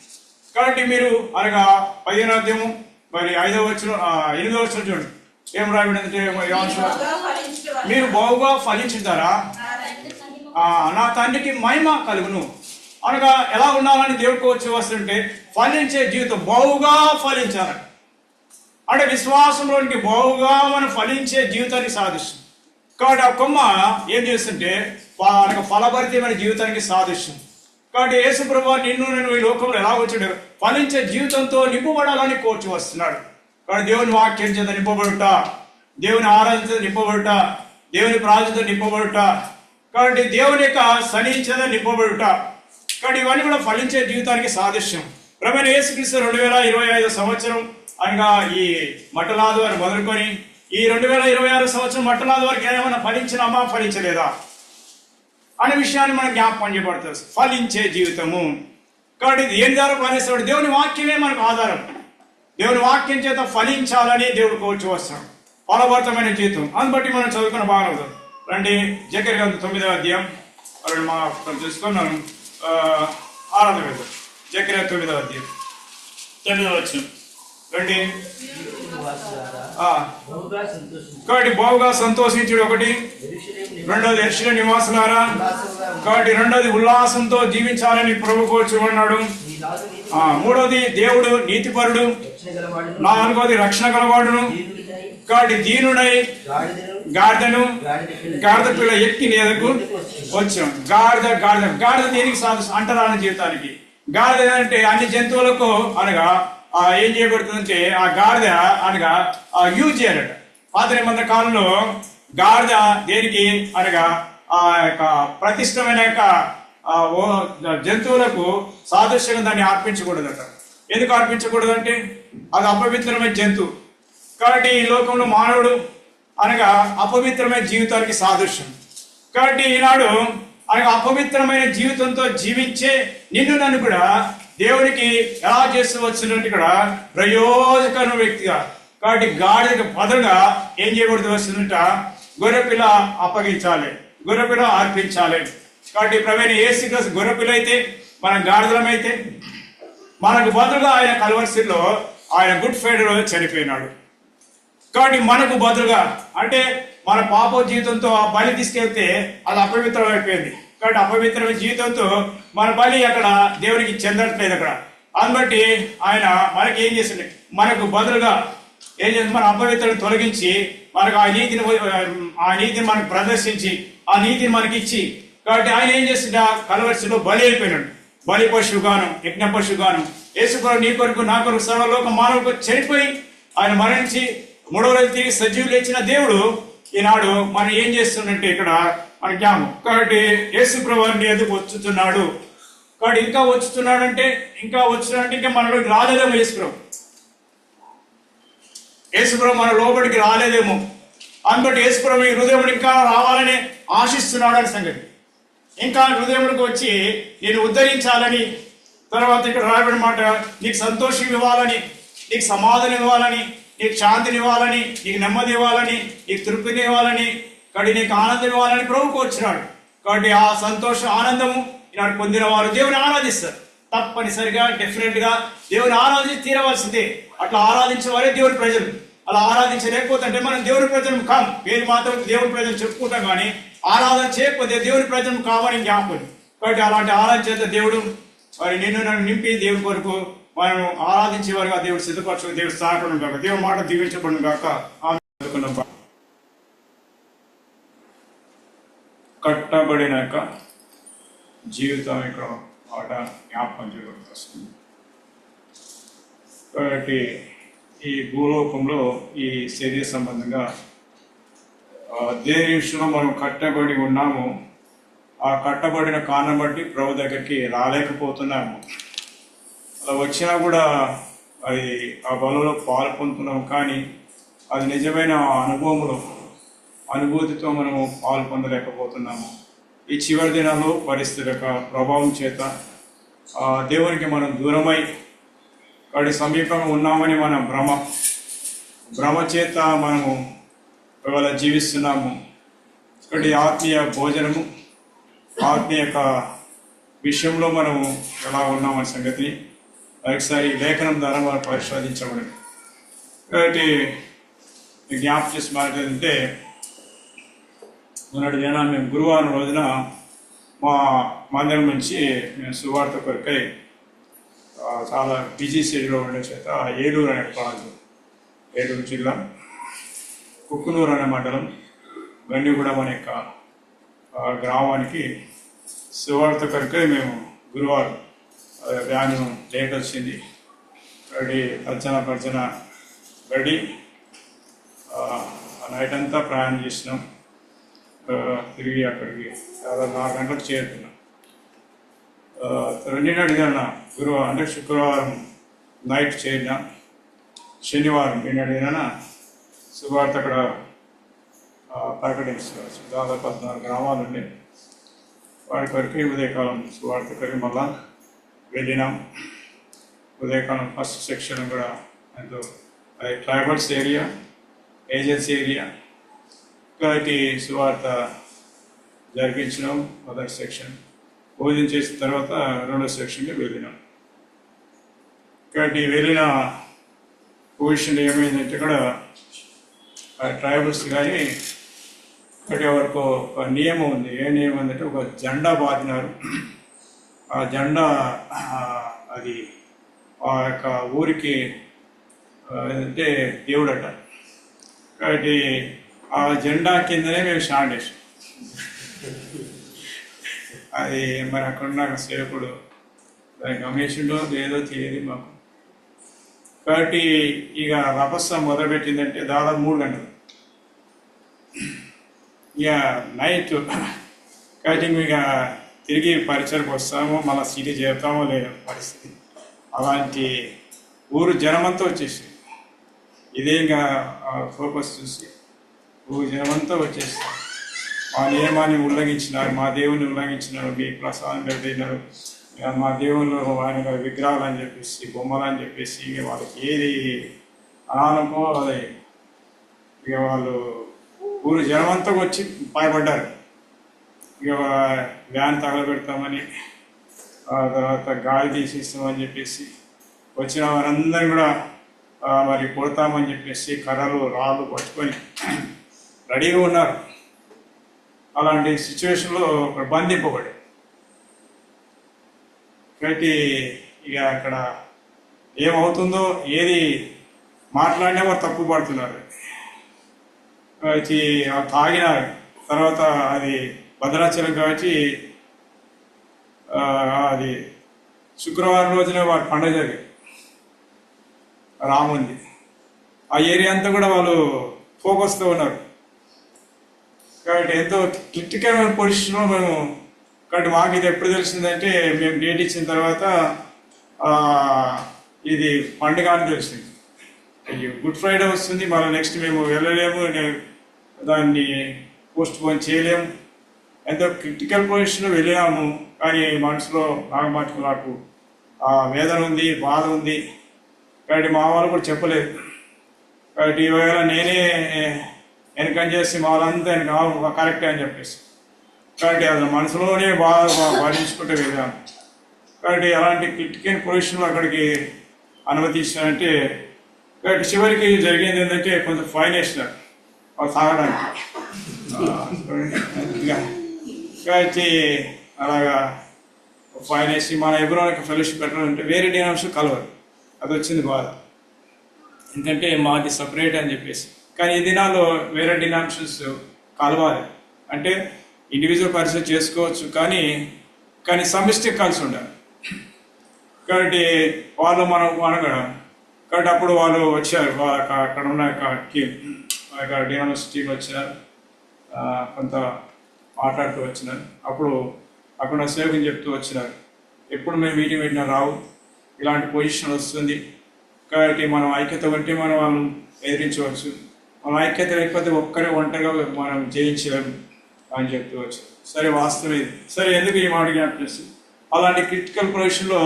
కాబట్టి మీరు అనగా 15వ అధ్యాయము మరి 5వ వచనం 8వ వచనం చూడండి ఏం రాయబడిందంటే, మీరు బహుగా ఫలించుతారా, నా తండ్రికి మహిమ కలుగును. అనగా ఎలా ఉండాలని దేవుడికి వచ్చి వస్తుంటే ఫలించే జీవితం, బహుగా ఫలించాలి అంటే విశ్వాసంలోనికి బహుగా మనం ఫలించే జీవితానికి సాదృశ్యం. కాబట్టి ఆ కొమ్మ ఏం చేస్తుంటే ఫలభరితమైన జీవితానికి సాదృశ్యం. కాబట్టి యేసు ప్రభువు నిన్ను నేను ఈ లోకంలో ఎలా వచ్చాడు, ఫలించే జీవితంతో నింపబడాలని కోర్చి వస్తున్నాడు. కాబట్టి దేవుని వాక్యం చేత నింపబడుట, దేవుని ఆరాధన నింపబడుట, దేవుని ప్రార్థనతో నింపబడుట, కాబట్టి దేవుని యొక్క సన్నిధి చేత నింపబడుట. కాబట్టి ఇవన్నీ కూడా ఫలించే జీవితానికి సాదృశ్యం. ప్రభువైన యేసుక్రీస్తు 2025 సంవత్సరం అనగా ఈ మట్టలాది వారు మొదలుకొని ఈ 2026 సంవత్సరం మట్టలాది వారికి ఏమైనా ఫలించినామా, ఫలించలేదా అనే విషయాన్ని మనం జ్ఞాపకం చేయబడుతుంది. ఫలించే జీవితము. కాబట్టి ఇది ఏం ద్వారా ఫలిస్తాడు, దేవుని వాక్యమే మనకు ఆధారం. దేవుని వాక్యం చేత ఫలించాలని దేవుడు కోర్చి వస్తాడు. ఫలభరితమైన జీవితం. అందుబట్టి మనం చదువుకున్న బాగా అవుతాం. రండి జకర్య గ్రంథం 9వ అధ్యాయం మా తెలుసుకున్నాను. ఆరాధన వెళ్తాం. జకర్య 9వ అధ్యాయం 9వ వచనం రండి. కాబట్టి బహుగా సంతోషించుడు ఒకటి, రెండోది యెరూషలేము నివాసులారా, కాబట్టి రెండోది ఉల్లాసంతో జీవించాలని ప్రభు కోరుచున్నాడు. మూడోది దేవుడు నీతిపరుడు, నాలుగోది రక్షణ గలవాడును. కాబట్టి దీనుడై గాడిదను గాడిద పిల్ల ఎక్కి నేదకు వచ్చాం. గాడిద గాడిద గాడిద దేనికి అంటరాని జీవితానికి. గాడిద అంటే అన్ని జంతువులకు అనగా ఏం చేయబడుతుందంటే ఆ గాడిద అనగా యూజ్ చేయాలట. పాత నిబంధన కాలంలో గాడిద దేనికి అనగా ఆ యొక్క ప్రతిష్టమైన యొక్క జంతువులకు సాదృశ్యంగా దాన్ని అర్పించకూడదట. ఎందుకు అర్పించకూడదంటే అది అపవిత్రమైన జంతువు. కాబట్టి ఈ లోకంలో మానవుడు అనగా అపవిత్రమైన జీవితానికి సాదృశ్యం. కాబట్టి ఈనాడు అనగా అపవిత్రమైన జీవితంతో జీవించే నిన్ను నన్ను కూడా దేవునికి ఎలా చేస్తూ వచ్చినట్టు ఇక్కడ ప్రయోజకరమైన వ్యక్తిగా. కాబట్టి గాడిదకి బదులుగా ఏం చేయబడుతూ వస్తుందంట, గొర్రెపిల్ల అప్పగించాలి, గొర్రెపిల్ల అర్పించాలి. కాబట్టి ప్రవీణ యేసుక్రీస్తు గొర్రెపిల్ల అయితే మనం గాడిదలమైతే మనకు బదులుగా ఆయన కల్వరిలో ఆయన గుడ్ ఫ్రైడే చనిపోయినాడు. కాబట్టి మనకు బదులుగా అంటే మన పాప జీవితంతో ఆ బలి తీసుకెళ్తే అది అపవిత్రం అయిపోయింది. కాబట్టి అపవిత్రమైన జీవితంతో మన బలి అక్కడ దేవునికి చెందట్లేదు అక్కడ. అందుబట్టి ఆయన మనకి ఏం చేసింది, మనకు బదులుగా ఏం చేసి మన అపవిత్రను తొలగించి మనకు ఆ నీతిని మనకు ప్రదర్శించి ఆ నీతిని మనకి ఇచ్చి, కాబట్టి ఆయన ఏం చేసిండ కల్వరిలో బలి అయిపోయినాడు. బలి పశువుగాను యజ్ఞ పశువుగాను యేసుప్రభువు నీ కొరకు నా కొరకు సర్వలోక మానవులకు చనిపోయి ఆయన మరణించి మూడవ రోజు తిరిగి సజీవులు లేచిన దేవుడు ఈనాడు మనం ఏం చేస్తుందంటే ఇక్కడ మన జ్ఞానం. కాబట్టి యేసుప్రభువు ఎందుకు వచ్చుతున్నాడు, కాబట్టి ఇంకా వచ్చుతున్నాడంటే ఇంకా మనలోకి రాలేదేమో యేసుప్రభు మన లోబడికి రాలేదేమో. అందుబట్టి యేసుప్రభు ఈ హృదయం ఇంకా రావాలని ఆశిస్తున్నాడు అని సంగతి. ఇంకా హృదయంలోకి వచ్చి నేను ఉద్ధరించాలని, తర్వాత ఇక్కడ రాయబడిన మాట, నీకు సంతోషం ఇవ్వాలని, నీకు సమాధానం ఇవ్వాలని, నీకు శాంతిని ఇవ్వాలని, నీకు నెమ్మది ఇవ్వాలని, నీకు తృప్తిని ఇవ్వాలని, కాబట్టి నీకు ఆనందం ఇవ్వాలని ప్రభువుకు వచ్చినాడు. కాబట్టి ఆ సంతోషం ఆనందము ఈనాడు పొందిన వారు దేవుని ఆరాధిస్తారు. తప్పనిసరిగా డెఫినెట్గా దేవుని ఆరాధించి తీరవలసిందే. అట్లా ఆరాధించే వారే దేవుని ప్రజలు. అలా ఆరాధించలేకపోతే అంటే మనం దేవుని ప్రజలు కాం. పేరు మాత్రం దేవుని ప్రజలు చెప్పుకుంటాం, కానీ ఆరాధన చేయకపోతే దేవుని ప్రజలు కావని జ్ఞాపకం. కాబట్టి అలాంటి ఆరాధన చేత దేవుడు మరి నిన్ను నన్ను నింపి దేవుని కొరకు మనం ఆరాధించేవారుగా దేవుడు సిద్ధపరచు, దేవుడు సహాయపడను కాక, దేవుని మాట దీవించబడును కాక. కట్టబడినాక జీవితం ఇక్కడ మాట జ్ఞాపకం చేయబడి వస్తుంది. కాబట్టి ఈ భూలోకంలో ఈ శరీర సంబంధంగా దేని విషయంలో మనం కట్టబడి ఉన్నాము, ఆ కట్టబడిన కారణం బట్టి ప్రభు దగ్గరికి రాలేకపోతున్నాము. అలా వచ్చినా కూడా అది ఆ బలలో పాలు పొందుతున్నాము, కానీ అది నిజమైన అనుభూతితో మనము పాలు పొందలేకపోతున్నాము. ఈ చివరి దినాల్లో పరిస్థితుల యొక్క ప్రభావం చేత దేవునికి మనం దూరమై వాడి సమీపంగా ఉన్నామని మన భ్రమ చేత మనము ఇవాళ జీవిస్తున్నాము. ఇక్కడ ఆత్మీయ భోజనము, ఆత్మీయ విషయంలో మనము ఎలా ఉన్నామనే సంగతి ఒకసారి లేఖనం ద్వారా మనం పరిశోధించబడింది. కాబట్టి జ్ఞాపకం చేసి మాట్లాడితే, మొన్నటి దిన మేము గురువారం రోజున మా మందిరం నుంచి మేము సువార్త కొరకై చాలా బిజీ షెడ్యూల్లో ఉండే చేత ఏలూరు అనే ప్రాంతం, ఏలూరు జిల్లా కుక్కునూరు అనే మండలం గండిగూడెం అనే గ్రామానికి సువార్త కొరకై మేము గురువారం వ్యాను లేట్ వచ్చింది. రెడీ అర్చన రెడీ నైట్ అంతా ప్రయాణం చేసినాం. తిరిగి అక్కడికి చాలా 4 గంటలకు చేరుకున్నాం. నిన్నటి దిన గురువారం అంటే శుక్రవారం నైట్ చేరినాం. శనివారం నిన్నటి దిన సువార్త అక్కడ ప్రకటించారు. దాదాపు 14 గ్రామాలు ఉండే వారి కొరకు ఉదయకాలం సువార్త కొరకు మళ్ళా వెళ్ళినాం. ఉదయకాలం ఫస్ట్ సెక్షన్ కూడా ఎంతో అది ట్రైబల్స్ ఏరియా, ఏజెన్సీ ఏరియా. కాబట్టి సువార్త జరిపించినాం. మొదటి సెక్షన్ భోజనం చేసిన తర్వాత 2వ సెక్షన్కి వెళ్ళినాం. కాబట్టి వెళ్ళిన పొజిషన్ ఏమైందంటే ఇక్కడ ట్రైబల్స్ కానీ ఒకటి వరకు ఒక నియమం ఉంది. ఏ నియమం ఉందంటే ఒక జెండా బాధినారు. ఆ జెండా అది ఆ యొక్క ఊరికి అంటే దేవుడట. కాబట్టి ఆ జెండా కిందనే మేము స్టాండ్ చేసాం. అది మరి అక్కడున్న సేవకుడు దాన్ని గమనించిండో లేదో తెలియదు మాకు. కాబట్టి ఇక రభస మొదలుపెట్టిందంటే దాదాపు 3 గంటలు. ఇక నైట్ కాబట్టి ఇక తిరిగి పరిచయకు వస్తామో మళ్ళీ సిటీ చేరుతామో లేదో పరిస్థితి. అలాంటి ఊరు జనమంతా వచ్చేసి ఇదే ఇంకా ఫోకస్ చూసి ఊరు జనమంతా వచ్చేస్తాం. మా నియమాన్ని ఉల్లంఘించినారు, మా దేవుని ఉల్లంఘించినారు, మీ ప్రసాదం పెట్టినారు, మా దేవుళ్ళు ఆయన విగ్రహాలు అని చెప్పేసి, బొమ్మలు అని చెప్పేసి ఇక వాళ్ళకి ఏది అనాలకో అది ఇక వాళ్ళు ఊరు జనమంతా వచ్చి భయపడ్డారు. ఇక వ్యాన్ తగలబెడతామని, ఆ తర్వాత గాలి తీసిస్తామని చెప్పేసి వచ్చిన వారందరూ కూడా మరి కొడతామని చెప్పేసి కర్రలు రాళ్ళు పట్టుకొని రెడీగా ఉన్నారు. అలాంటి సిచ్యువేషన్లో ఒకరు బంధింపబడి కాబట్టి ఇక అక్కడ ఏమవుతుందో ఏది మాట్లాడినా వారు తప్పు పడుతున్నారు. వచ్చి తాగినారు. తర్వాత అది భద్రాచలం కాబట్టి అది శుక్రవారం రోజున వారి పండుగ జరిగింది, రాముంది. ఆ ఏరియా అంతా కూడా వాళ్ళు ఫోకస్తో ఉన్నారు. కాబట్టి ఎంతో క్రిటికల్ పొజిషన్లో మేము. కాబట్టి మాకు ఇది ఎప్పుడు తెలిసిందంటే మేము డేట్ ఇచ్చిన తర్వాత ఇది పండుగ అని తెలిసింది. గుడ్ ఫ్రైడే వస్తుంది, మళ్ళీ నెక్స్ట్ మేము వెళ్ళలేము, దాన్ని పోస్ట్ పోన్ చేయలేము. ఎంతో క్రిటికల్ పొజిషన్లో వెళ్ళినాము, కానీ మనసులో నాకు వేదన ఉంది, బాధ ఉంది. కాబట్టి మా వాళ్ళు కూడా చెప్పలేదు. కాబట్టి ఈవేళ నేనే వెనకం చేసి మా వాళ్ళంతా వెనక కరెక్టే అని చెప్పేసి, కాబట్టి అది మనసులోనే బాధించుకుంటూ వెళ్ళాము. కాబట్టి అలాంటి క్రిటికల్ పొజిషన్లో అక్కడికి అనుమతించారంటే, కాబట్టి చివరికి జరిగింది ఏంటంటే కొంత ఫైన్ వేసినారు వాళ్ళు తాగడానికి. కాబట్టి అలాగా ఫైన్ వేసి మన ఎవరోకి ఫెలోషిప్ పెట్టాలంటే వేరే డినామినేషన్ కలవరు, అది వచ్చింది బాధ. ఎందుకంటే మాది సపరేట్ అని చెప్పేసి. కానీ ఈ దినాల్లో వేరే డినామినేషన్స్ కలవాలి అంటే ఇండివిజువల్ పర్సన్ చేసుకోవచ్చు, కానీ సమిష్టి కలిసి ఉండాలి. కాబట్టి వాళ్ళు మనం కాబట్టి అప్పుడు వాళ్ళు వచ్చారు, వాళ్ళ అక్కడ ఉన్న టీమ్ డినామినేషన్ టీం వచ్చారు, కొంత మాట్లాడుతూ వచ్చినారు. అప్పుడు అక్కడ సేవకుని చెప్తూ వచ్చినారు, ఎప్పుడు మేము మీటింగ్ పెట్టినా రావు, ఇలాంటి పొజిషన్ వస్తుంది. కాబట్టి మనం ఐక్యత ఉంటే మనం వాళ్ళని ఎదిరించవచ్చు, మనం ఐక్యత లేకపోతే ఒక్కరే ఒంటరిగా మనం జయించలేము అని చెప్తూ వచ్చారు. సరే, వాస్తవం ఇది. సరే, ఎందుకు ఈ మాట జ్ఞాపకం చేస్తుంది? అలాంటి క్రిటికల్ పొజిషన్లో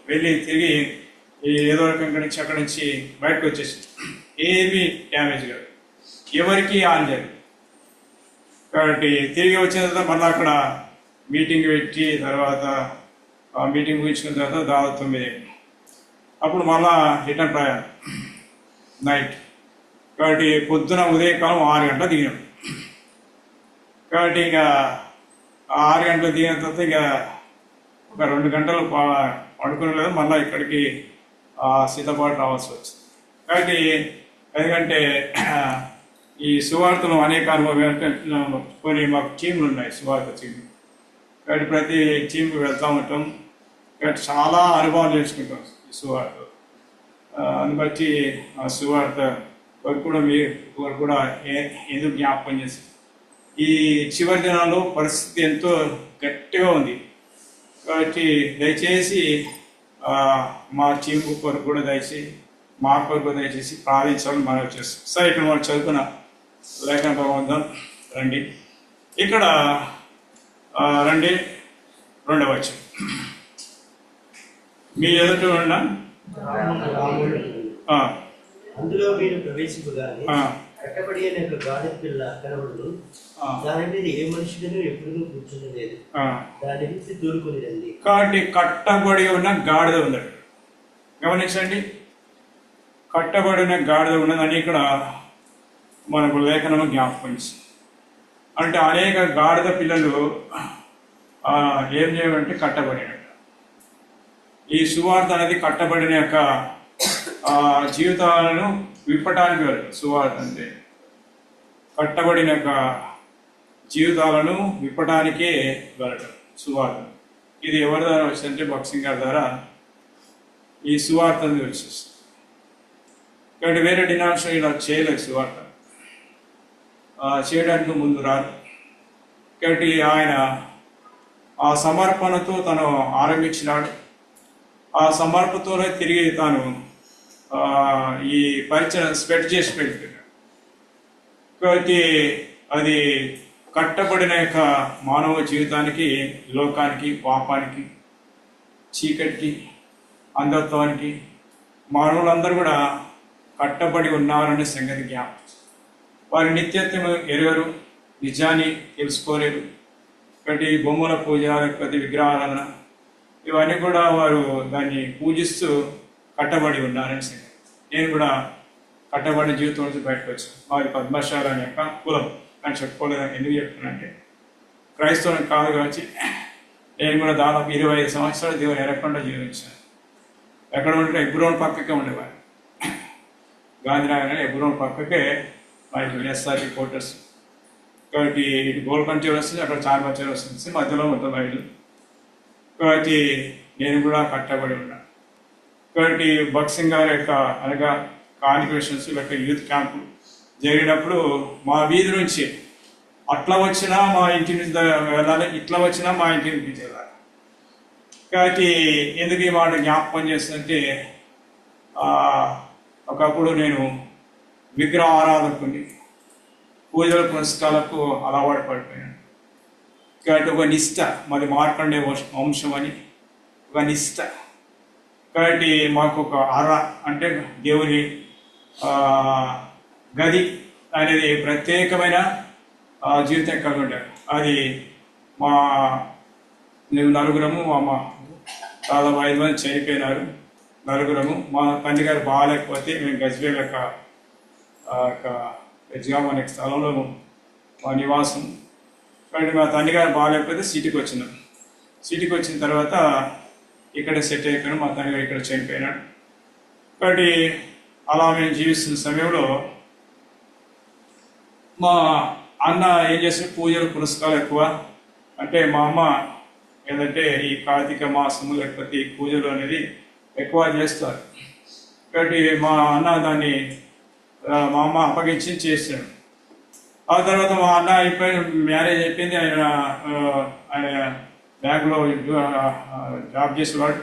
వెళ్ళి తిరిగి ఏదో రకంగా నుంచి అక్కడి నుంచి బయటకు వచ్చేసి ఏమీ డ్యామేజ్ కాదు, ఎవరికి ఆన్ చేయదు. కాబట్టి తిరిగి వచ్చిన తర్వాత మళ్ళీ అక్కడ మీటింగ్ పెట్టి తర్వాత మీటింగ్ ముగించుకున్న తర్వాత దాదాపు 9 అప్పుడు మళ్ళా రిటర్న్ ప్రయాణం నైట్. కాబట్టి పొద్దున ఉదయకాలం 6 గంటలు దిగాం. కాబట్టి ఇక 6 గంటలు దిగిన తర్వాత ఇక ఒక 2 గంటలు పడుకునే లేదు, మళ్ళీ ఇక్కడికి సిద్ధపాటు రావాల్సి వచ్చింది. కాబట్టి ఎందుకంటే ఈ సువార్తలు అనేక అనుభవం కొన్ని మాకు టీంలు ఉన్నాయి, సువార్త టీంలు. కాబట్టి ప్రతి టీంకి వెళ్తూ ఉంటాం, కాబట్టి చాలా అనుభవాలు నేర్చుకుంటాం ఈ సువార్త. అందుని బట్టి ఆ సువార్త వారు కూడా మీరు కూడా ఎందుకు జ్ఞాపకం చేసి ఈ చివరి దినాల్లో పరిస్థితి ఎంతో గట్టిగా ఉంది. కాబట్టి దయచేసి మా టీం కొరకు కూడా దయచేసి మా కొరకు దయచేసి ప్రార్థించాలని మనం చేస్తాం. సరే, ఇక్కడ మనం చదువుకున్న లేఖన భగవంతం రండి, ఇక్కడ రండి 2వ వచనం. మీ ఎదుట ఉన్న అందులో మీరు ప్రవేశించగానే కట్టబడి అనే ఒక గాడిద పిల్ల కనబడును, దాని మీద ఏ మనుషులను ఎప్పుడూ కూర్చుండలేదు, దాని నుంచి దూరుకుని రండి. కాబట్టి కట్టబడి ఉన్న గాడిద ఉన్నది, గమనించండి. కట్టబడి ఉన్న గాడిద ఉన్నదని ఇక్కడ మనకు లేఖనము జ్ఞాపకం. అంటే అనేక గాడిద పిల్లలు ఏం చేయాలంటే కట్టబడినట్టు. ఈ సువార్త అనేది కట్టబడిన యొక్క జీవితాలను విప్పటానికి వెళ్ళదు. సువార్త అంటే కట్టబడిన యొక్క జీవితాలను విప్పటానికే వెళ్ళటం సువార్త. ఇది ఎవరి ద్వారా వచ్చిందంటే భక్సింగ్ గారి ద్వారా ఈ సువార్త అనేది వచ్చేస్తుంది. కాబట్టి వేరే డినామినేషన్ ఇలా చేయలేదు, సువార్త చేయడానికి ముందు రాదు. కాబట్టి ఆయన ఆ సమర్పణతో తను ఆరంభించినాడు. ఆ సమర్పణతోనే తిరిగి తాను ఈ పరిచయం స్ప్రెడ్ చేసి పెడుతున్నాడు. కాబట్టి అది కట్టబడిన యొక్క మానవ జీవితానికి, లోకానికి, పాపానికి, చీకటికి, అంధత్వానికి మానవులందరూ కూడా కట్టబడి ఉన్నారనే సంగతి జ్ఞాపకం. వారి నిత్యత్వం ఎరుగరు, నిజాన్ని తెలుసుకోలేరు. కాబట్టి బొమ్మల పూజ, లేకపోతే విగ్రహారాధన, ఇవన్నీ కూడా వారు దాన్ని పూజిస్తూ కట్టబడి ఉన్నారని సంగతి. నేను కూడా కట్టబడిన జీవితం నుంచి బయటకు వచ్చాను. వారి పద్మశాల అనే యొక్క కులం అని చెప్పుకోలేదని ఎందుకు చెప్తున్నానంటే, క్రైస్తవుని కాదు కావచ్చు. నేను కూడా దాదాపు 25 సంవత్సరాలు దేవుని ఎరగకుండా జీవించాను. ఎక్కడ ఉంటే ఎబ్రోన్ పక్కకే ఉండేవారు. గాంధీనగర్ ఎబ్రోన్ పక్కకే మా ఇటు ఎస్ఆర్టీ క్వార్టర్స్. కాబట్టి ఇటు గోల్కొండ వస్తుంది, అక్కడ చార్మచర్ వస్తుంది, మధ్యలో మొత్తం రైలు. కాబట్టి నేను కూడా కట్టబడి ఉన్నాను. కాబట్టి భక్సింగ్ గారి యొక్క అనగా కాన్ఫరెన్సెస్ లేక యూత్ క్యాంపు జరిగినప్పుడు మా వీధి నుంచి అట్లా వచ్చినా మా ఇంటి నుంచి వెళ్ళాలి, ఇట్లా వచ్చినా మా ఇంటి నుంచి వెళ్ళాలి. కాబట్టి ఎందుకు ఈ మాట జ్ఞాపకం చేస్తుందంటే, ఒకప్పుడు నేను విగ్రహ ఆరాధకుని, పూజల పునస్కాలకు అలవాటు పడిపోయాను. కాబట్టి ఒక నిష్ట, మాది మార్కండే వంశం అని ఒక నిష్ట. కాబట్టి మాకు ఒక అర అంటే దేవుని గది అనేది ప్రత్యేకమైన జీవితం కలిగి ఉంటారు. అది మేము నలుగురము, మా దాదాపు 5 మంది చనిపోయినారు. నలుగురము. మా తండ్రి గారు బాగాలేకపోతే మేము గజ్వేల్ గజ్గాం అనే స్థలంలో మా నివాసం. కాబట్టి మా తండ్రి గారు బాగాలేకపోతే సిటీకి వచ్చినాం. సిటీకి వచ్చిన తర్వాత ఇక్కడ సెట్ అయిపోయాను. మా తండ్రి గారు ఇక్కడ చనిపోయినాడు. కాబట్టి అలా మేము జీవిస్తున్న సమయంలో మా అన్న ఏం చేసిన పూజలు పురస్కారాలు ఎక్కువ. అంటే మా అమ్మ ఏంటంటే ఈ కార్తీక మాసము లేకపోతే ఈ పూజలు అనేది ఎక్కువ చేస్తారు. కాబట్టి మా అన్న దాన్ని మా అమ్మ అప్పగించి చేశాడు. ఆ తర్వాత మా అన్న అయిపోయిన మ్యారేజ్ అయిపోయింది. ఆయన బ్యాంకులో జాబ్ చేసేవాడు,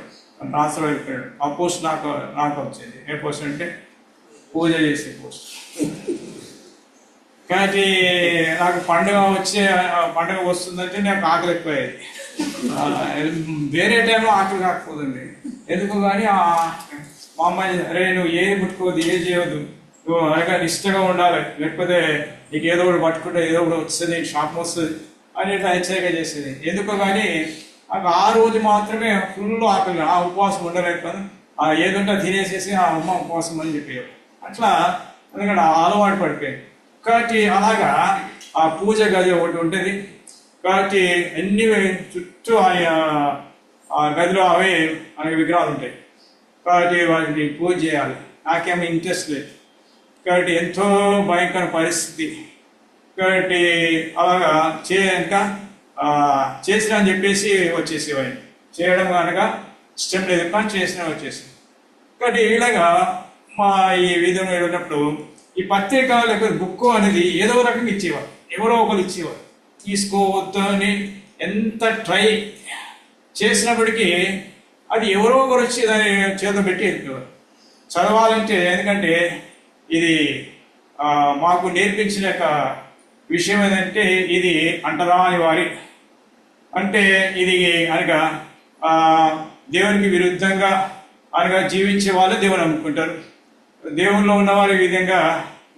ట్రాన్స్ఫర్ అయిపోయాడు. ఆ పోస్ట్ నాకు వచ్చింది. ఏ పోస్ట్ అంటే పూజ చేసే పోస్ట్. కానీ నాకు పండుగ వస్తుందంటే నాకు ఆకలి ఎక్కువయ్యేది. వేరే టైంలో ఆకలి కాకపోతుంది ఎందుకు. కానీ మా అమ్మాయి అరే నువ్వు ఏది ముట్టుకోవద్దు, ఏది చేయవద్దు, నువ్వు అనగా నిష్టగా ఉండాలి, లేకపోతే నీకు ఏదో ఒకటి పట్టుకుంటే ఏదో ఒకటి వస్తుంది, షాప్ వస్తుంది అని హెచ్చరిక చేసేది. ఎందుకో కానీ నాకు ఆ రోజు మాత్రమే ఫుల్ ఆకలి, ఆ ఉపవాసం ఉండలేకపోతే ఏదంటే తినేసేసి ఆ అమ్మ ఉపవాసం అని చెప్పేవాడు. అట్లా ఎందుకంటే అలవాటు పడిపోయాయి. కాబట్టి అలాగా ఆ పూజ గది ఒకటి ఉంటుంది. కాబట్టి అన్ని చుట్టూ ఆ గదిలో అవే అనేక విగ్రహాలు ఉంటాయి. కాబట్టి వాటిని పూజ చేయాలి. నాకేమో ఇంట్రెస్ట్ లేదు. కాబట్టి ఎంతో భయంకర పరిస్థితి. కాబట్టి అలాగా ఇంకా చేసిన అని చెప్పేసి వచ్చేసేవాడిని. చేయడం కనుక ఇష్టం లేదు కానీ చేసిన వచ్చేసి. కాబట్టి ఇలాగా మా ఈ విధంగా ఉన్నప్పుడు ఈ పత్రిక లేకపోతే బుక్ అనేది ఏదో రకంగా ఇచ్చేవారు, ఎవరో ఒకరు ఇచ్చేవారు. తీసుకోవద్దు అని ఎంత ట్రై చేసినప్పటికీ అది ఎవరో ఒకరు వచ్చి దాన్ని చేత పెట్టి వెళ్ళిపోయారు. చదవాలంటే ఎందుకంటే ఇది మాకు నేర్పించిన విషయం ఏంటంటే ఇది అంటరాని వారి అంటే ఇది అనగా దేవునికి విరుద్ధంగా అనగా జీవించే వాళ్ళు దేవుని నమ్ముకుంటారు. దేవుల్లో ఉన్నవారు ఈ విధంగా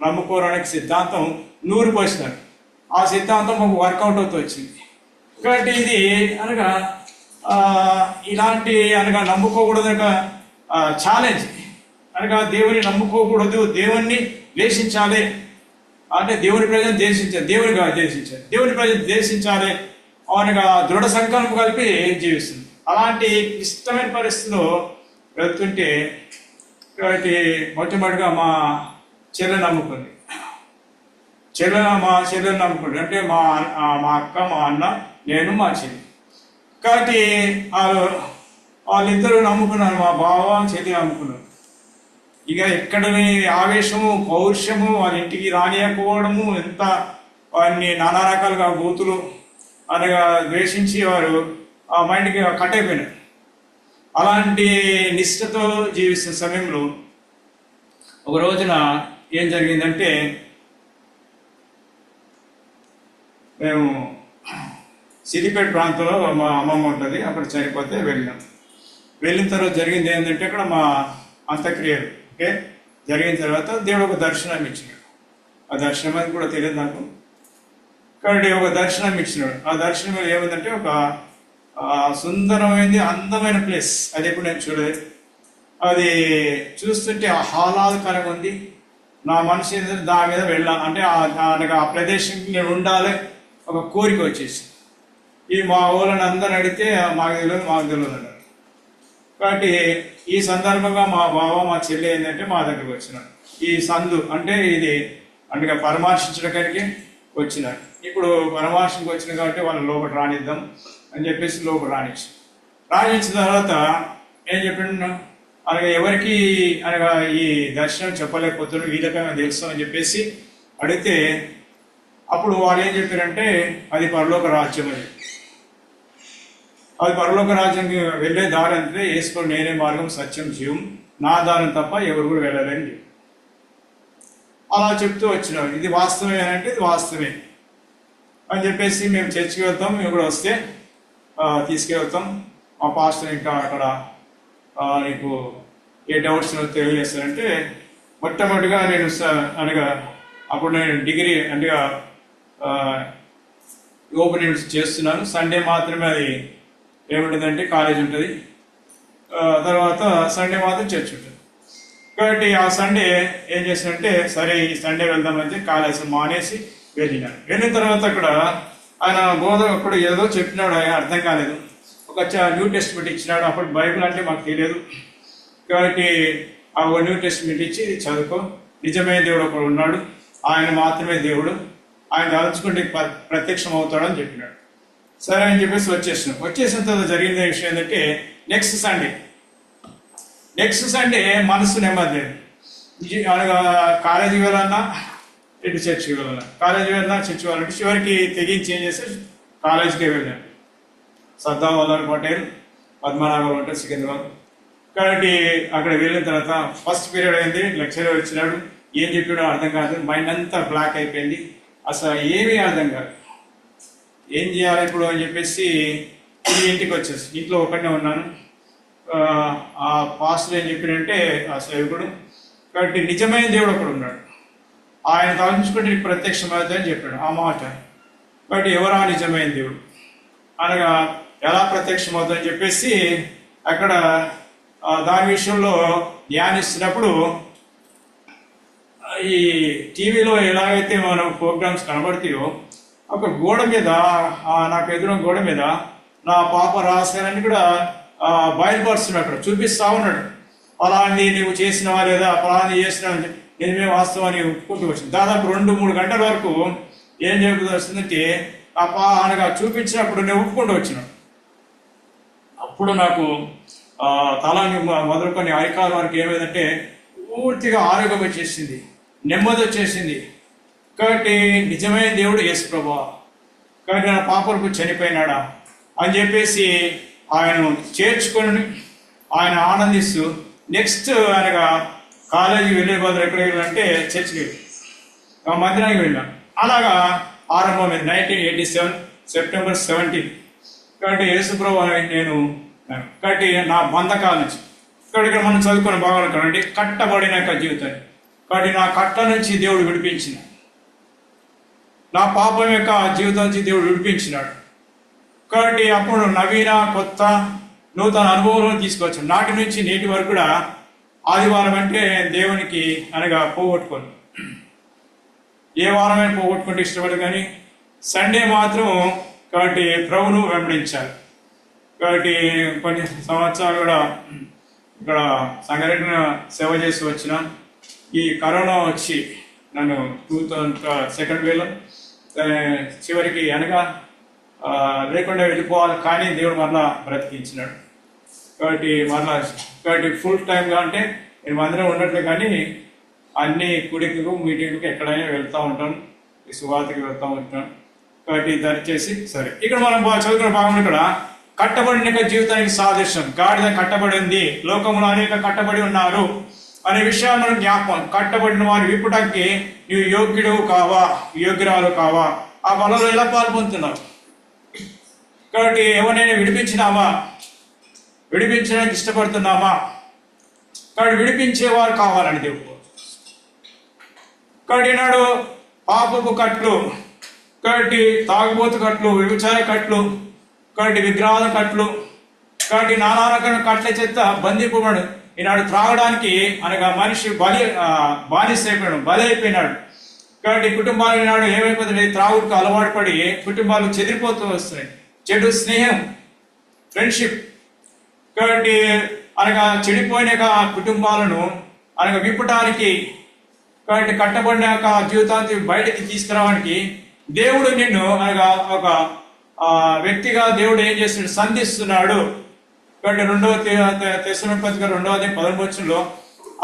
నమ్ముకోవడానికి సిద్ధాంతం 100%. ఆ సిద్ధాంతం మాకు వర్కౌట్ అవుతూ వచ్చింది. కాబట్టి ఇది అనగా ఇలాంటి అనగా నమ్ముకోకూడదు ఛాలెంజ్ అనగా దేవుని నమ్ముకోకూడదు, దేవుణ్ణి ద్వేషించాలి అంటే దేవుని ప్రజలను ద్వేషించాలి, దేవునిగా ద్వేషించాలి, దేవుని ప్రజలు ద్వేషించాలి అనగా దృఢ సంకల్పం కలిపి జీవిస్తుంది. అలాంటి ఇష్టమైన పరిస్థితిలో వెళ్తుంటే కాబట్టి మొట్టమొదటిగా మా చెల్లెని నమ్ముకుంది. మా చెల్లెని నమ్ముకుంది అంటే మా అక్క, మా అన్న, నేను, మా చెల్లి. కాబట్టి వాళ్ళిద్దరూ నమ్ముకున్నారు. మా బావ చెల్లి నమ్ముకున్నారు. ఇక ఎక్కడని ఆవేశము, పౌరుషము, వాళ్ళ ఇంటికి రానియకపోవడము, ఎంత వారిని నానా రకాలుగా బూతులు అనగా ద్వేషించి వారు ఆ మైండ్కి కట్ అయిపోయినారు. అలాంటి నిష్ఠతో జీవిస్తున్న సమయంలో ఒక రోజున ఏం జరిగిందంటే మేము సిద్దిపేట ప్రాంతంలో మా అమ్మమ్మ ఉంటుంది, అక్కడ చనిపోతే వెళ్ళిన తర్వాత జరిగింది ఏంటంటే అక్కడ మా అంత్యక్రియలు జరిగిన తర్వాత దేవుడు ఒక దర్శనం ఇచ్చినాడు. ఆ దర్శనం అని కూడా తెలియదు నాకు. కాబట్టి ఒక దర్శనం ఇచ్చినాడు. ఆ దర్శనం ఏమిందంటే ఒక సుందరమైనది, అందమైన ప్లేస్. అది ఎప్పుడు నేను చూడలేదు. అది చూస్తుంటే ఆహ్లాదకరంగా ఉంది. నా మనసు ఏంటంటే దాని మీద వెళ్ళాలి అంటే ఆ ప్రదేశం నేను ఉండాలి ఒక కోరిక వచ్చేసి. ఈ మా ఊళ్ళని అందరిని అడిగితే మాకు తెలియదు అన్నారు. కాబట్టి ఈ సందర్భంగా మా బావ, మా చెల్లి ఏంటంటే మా దగ్గరకు వచ్చినాడు. ఈ సందు అంటే ఇది అంటే పరామర్శించడానికి వచ్చినారు. ఇప్పుడు పరామర్శకు వచ్చిన కాబట్టి వాళ్ళని లోపల రానిద్దాం అని చెప్పేసి లోపల రాణించిన తర్వాత ఏం చెప్పిన అనగా ఎవరికి అనగా ఈ దర్శనం చెప్పలేకపోతున్నాడు, ఈ రకంగా తెలుసు అని చెప్పేసి అడిగితే అప్పుడు వాళ్ళు ఏం చెప్పారంటే అది పరలోక రాజ్యం అని. అది పరలోక రాజ్యానికి వెళ్ళే దారి అంటే యేసుకుని నేనే మార్గం, సత్యం, జీవం, నా దారిని తప్ప ఎవరు కూడా వెళ్ళలేని. అలా చెప్తూ వచ్చినారు. ఇది వాస్తవమే అంటే ఇది వాస్తవమే అని చెప్పేసి మేము చర్చికి వెళ్తాం, మేము కూడా వస్తే తీసుకెళ్తాం. మా పాస్టర్ ఇంకా అక్కడ నీకు ఏ డౌట్స్ తెలియజేస్తారంటే, మొట్టమొదటిగా నేను అనగా అప్పుడు నేను డిగ్రీ అనగా ఓపెన్ యూనివర్సిటీ చేస్తున్నాను. సండే మాత్రమే అది ఏముంటుందంటే కాలేజ్ ఉంటుంది, తర్వాత సండే మాత్రం చర్చ్ ఉంటుంది. కాబట్టి ఆ సండే ఏం చేసినంటే, సరే ఈ సండే వెళ్దామంటే కాలేజ్ మానేసి వెళ్ళినాను. వెళ్ళిన తర్వాత అక్కడ ఆయన బోధకుడు ఏదో చెప్పినాడు, ఆయన అర్థం కాలేదు. ఒక న్యూ టెస్ట్మెంట్ ఇచ్చినాడు. అప్పుడు బైబిల్ అంటే మాకు తెలియదు. కాబట్టి ఆ న్యూ టెస్ట్మెంట్ ఇచ్చి చదువుకో, నిజమైన దేవుడు ఒకడు ఉన్నాడు, ఆయన మాత్రమే దేవుడు, ఆయన తలుచుకుంటే ప్రత్యక్షం అవుతాడని చెప్పినాడు. సరే అని చెప్పేసి వచ్చేసిన తర్వాత జరిగిన విషయం ఏంటంటే, నెక్స్ట్ సండే మనసు నెమ్మది. అనగా కాలేజీకి వెళ్ళాలన్నా ఇటు చర్చికి వెళ్ళాలన్నా, కాలేజీకి వెళ్ళాలన్నా చర్చికి వెళ్ళాలంటే చివరికి తెగించి ఏం చేస్తే కాలేజీకే వెళ్ళాను. సర్దార్ వల్లభాయ్ పటేల్ పద్మనాభం అంటే సికింద్రాబాద్. కాబట్టి అక్కడ వెళ్ళిన తర్వాత ఫస్ట్ పీరియడ్ అయింది, లెక్చరర్ వచ్చినాడు, ఏం చెప్పాడో అర్థం కాదు, మైండ్ అంతా బ్లాక్ అయిపోయింది, అసలు ఏమీ అర్థం కాదు. ఏం చేయాలి ఇప్పుడు అని చెప్పేసి ఇంటికి వచ్చేసి ఇంట్లో ఒకనే ఉన్నాను. ఆ పాస్టర్ ఏం చెప్పినంటే, ఆ సేవకుడు, కాబట్టి నిజమైన దేవుడు ఒకడు ఉన్నాడు, ఆయన తలుచుకుంటే నీకు ప్రత్యక్షమవుతుందని చెప్పాడు ఆ మాట. కాబట్టి ఎవరా నిజమైన దేవుడు అనగా ఎలా ప్రత్యక్షమవుతుందని చెప్పేసి అక్కడ దాని విషయంలో ధ్యానిస్తున్నప్పుడు, ఈ టీవీలో ఎలాగైతే మనం ప్రోగ్రామ్స్ కనబడతాయో ఒక గోడ మీద, నాకు ఎదురు గోడ మీద నా పాప రహస్యాలన్నీ కూడా బయలుపరుస్తున్నాడు, అక్కడ చూపిస్తా ఉన్నాడు. ఫలాన్ని నీవు చేసినవా లేదా, ఫలాన్ని చేసినావు, నేనే వాస్తవాన్ని ఒప్పుకుంటూ వచ్చింది. దాదాపు 2-3 గంటల వరకు ఏం చెబుతూ వస్తుందంటే, అనగా చూపించినప్పుడు నేను ఒప్పుకుంటూ వచ్చినాడు. అప్పుడు నాకు తలాన్ని మొదలుకొని అరికాల వరకు ఏమైందంటే పూర్తిగా ఆరోగ్యం వచ్చేసింది, నెమ్మది వచ్చేసింది. కాబట్టి నిజమైన దేవుడు యేసు ప్రభువా, కాబట్టి నా పాపలకు చనిపోయినాడా అని చెప్పేసి ఆయన చేర్చుకొని ఆయన ఆనందిస్తూ నెక్స్ట్ అనగా కాలేజీకి వెళ్ళే బదులు ఎక్కడికి వెళ్ళాలంటే చర్చికి మందిరానికి వెళ్ళాను. అలాగా ఆరంభమైంది 1987 సెప్టెంబర్ 17. కాబట్టి యేసు ప్రభువా నేను కాబట్టి నా బంధకాల నుంచి ఇక్కడ మనం చదువుకున్న భాగాలు కదండి, కట్టబడిన జీవితాన్ని, కాబట్టి నా కట్ట నుంచి దేవుడు విడిపించిన, నా పాపం యొక్క జీవితం నుంచి దేవుడు విడిపించినాడు. కాబట్టి అప్పుడు నవీన కొత్త నూతన అనుభవంలో తీసుకొచ్చాను. నాటి నుంచి నేటి వరకు కూడా ఆదివారం అంటే దేవునికి అనగా పోగొట్టుకోను, ఏ వారమైనా పోగొట్టుకుంటే ఇష్టపడదు, కానీ సండే మాత్రం కాబట్టి ప్రభువును వెంబడించాలి. కాబట్టి కొన్ని సంవత్సరాలు కూడా ఇక్కడ సంగారెడ్డిలో సేవ చేసి వచ్చిన. ఈ కరోనా వచ్చి నన్ను 2002 వేలో చివరికి అనగా లేకుండా వెళ్ళిపోవాలి, కానీ దేవుడు మరలా బ్రతికించినాడు. కాబట్టి ఫుల్ టైంగా అంటే నేను మందిరం ఉన్నట్లు, కానీ అన్ని కుడికి మీటింగ్లకు ఎక్కడైనా వెళ్తూ ఉంటాను, ఈ సువార్తకి వెళ్తూ ఉంటాను. కాబట్టి దయచేసి సరే, ఇక్కడ మనం చదువుకున్న భాగంలో ఇక్కడ కట్టబడిన జీవితానికి సాదృశ్యం, గాడిద కట్టబడింది, లోకంలో అనేక కట్టబడి ఉన్నారు అనే విషయాన్ని మనం జ్ఞాపకం. కట్టబడిన వారు విప్పుటానికి నీవు యోగ్యుడు కావా, యోగ్యురాలు కావా, ఆ బలలో ఎలా పాల్పొందుతున్నావు. కాబట్టి ఎవరైనా విడిపించినామా, విడిపించడానికి ఇష్టపడుతున్నామా, కాబట్టి విడిపించేవారు కావాలని దేవుడు. కాబట్టి ఈనాడు పాపపు కట్లు, కాబట్టి తాగుబోతు కట్లు, వ్యభిచార కట్లు, కాబట్టి విగ్రహాల కట్లు, కాబట్టి నానా రకాల కట్ల చేత బంధింపబడు. ఈనాడు త్రాగడానికి అనగా మనిషి బానిసైపోయాడు, బలి అయిపోయినాడు. కాబట్టి కుటుంబాలు ఈనాడు ఏమైపోతుంది, త్రాగుడికి అలవాటు పడి కుటుంబాలు చెదిరిపోతూ వస్తున్నాయి. చెడు స్నేహం, ఫ్రెండ్షిప్, కాబట్టి అనగా చెడిపోయిన కుటుంబాలను అనగా విప్పటానికి, కాబట్టి కట్టబడిన జీవితాన్ని బయటికి తీసుకురావడానికి దేవుడు నిన్ను అనగా ఒక వ్యక్తిగా దేవుడు ఏం చేస్తున్నాడు, సంధిస్తున్నాడు. కాబట్టి 2 తెస్సలోనికైయుల 2:13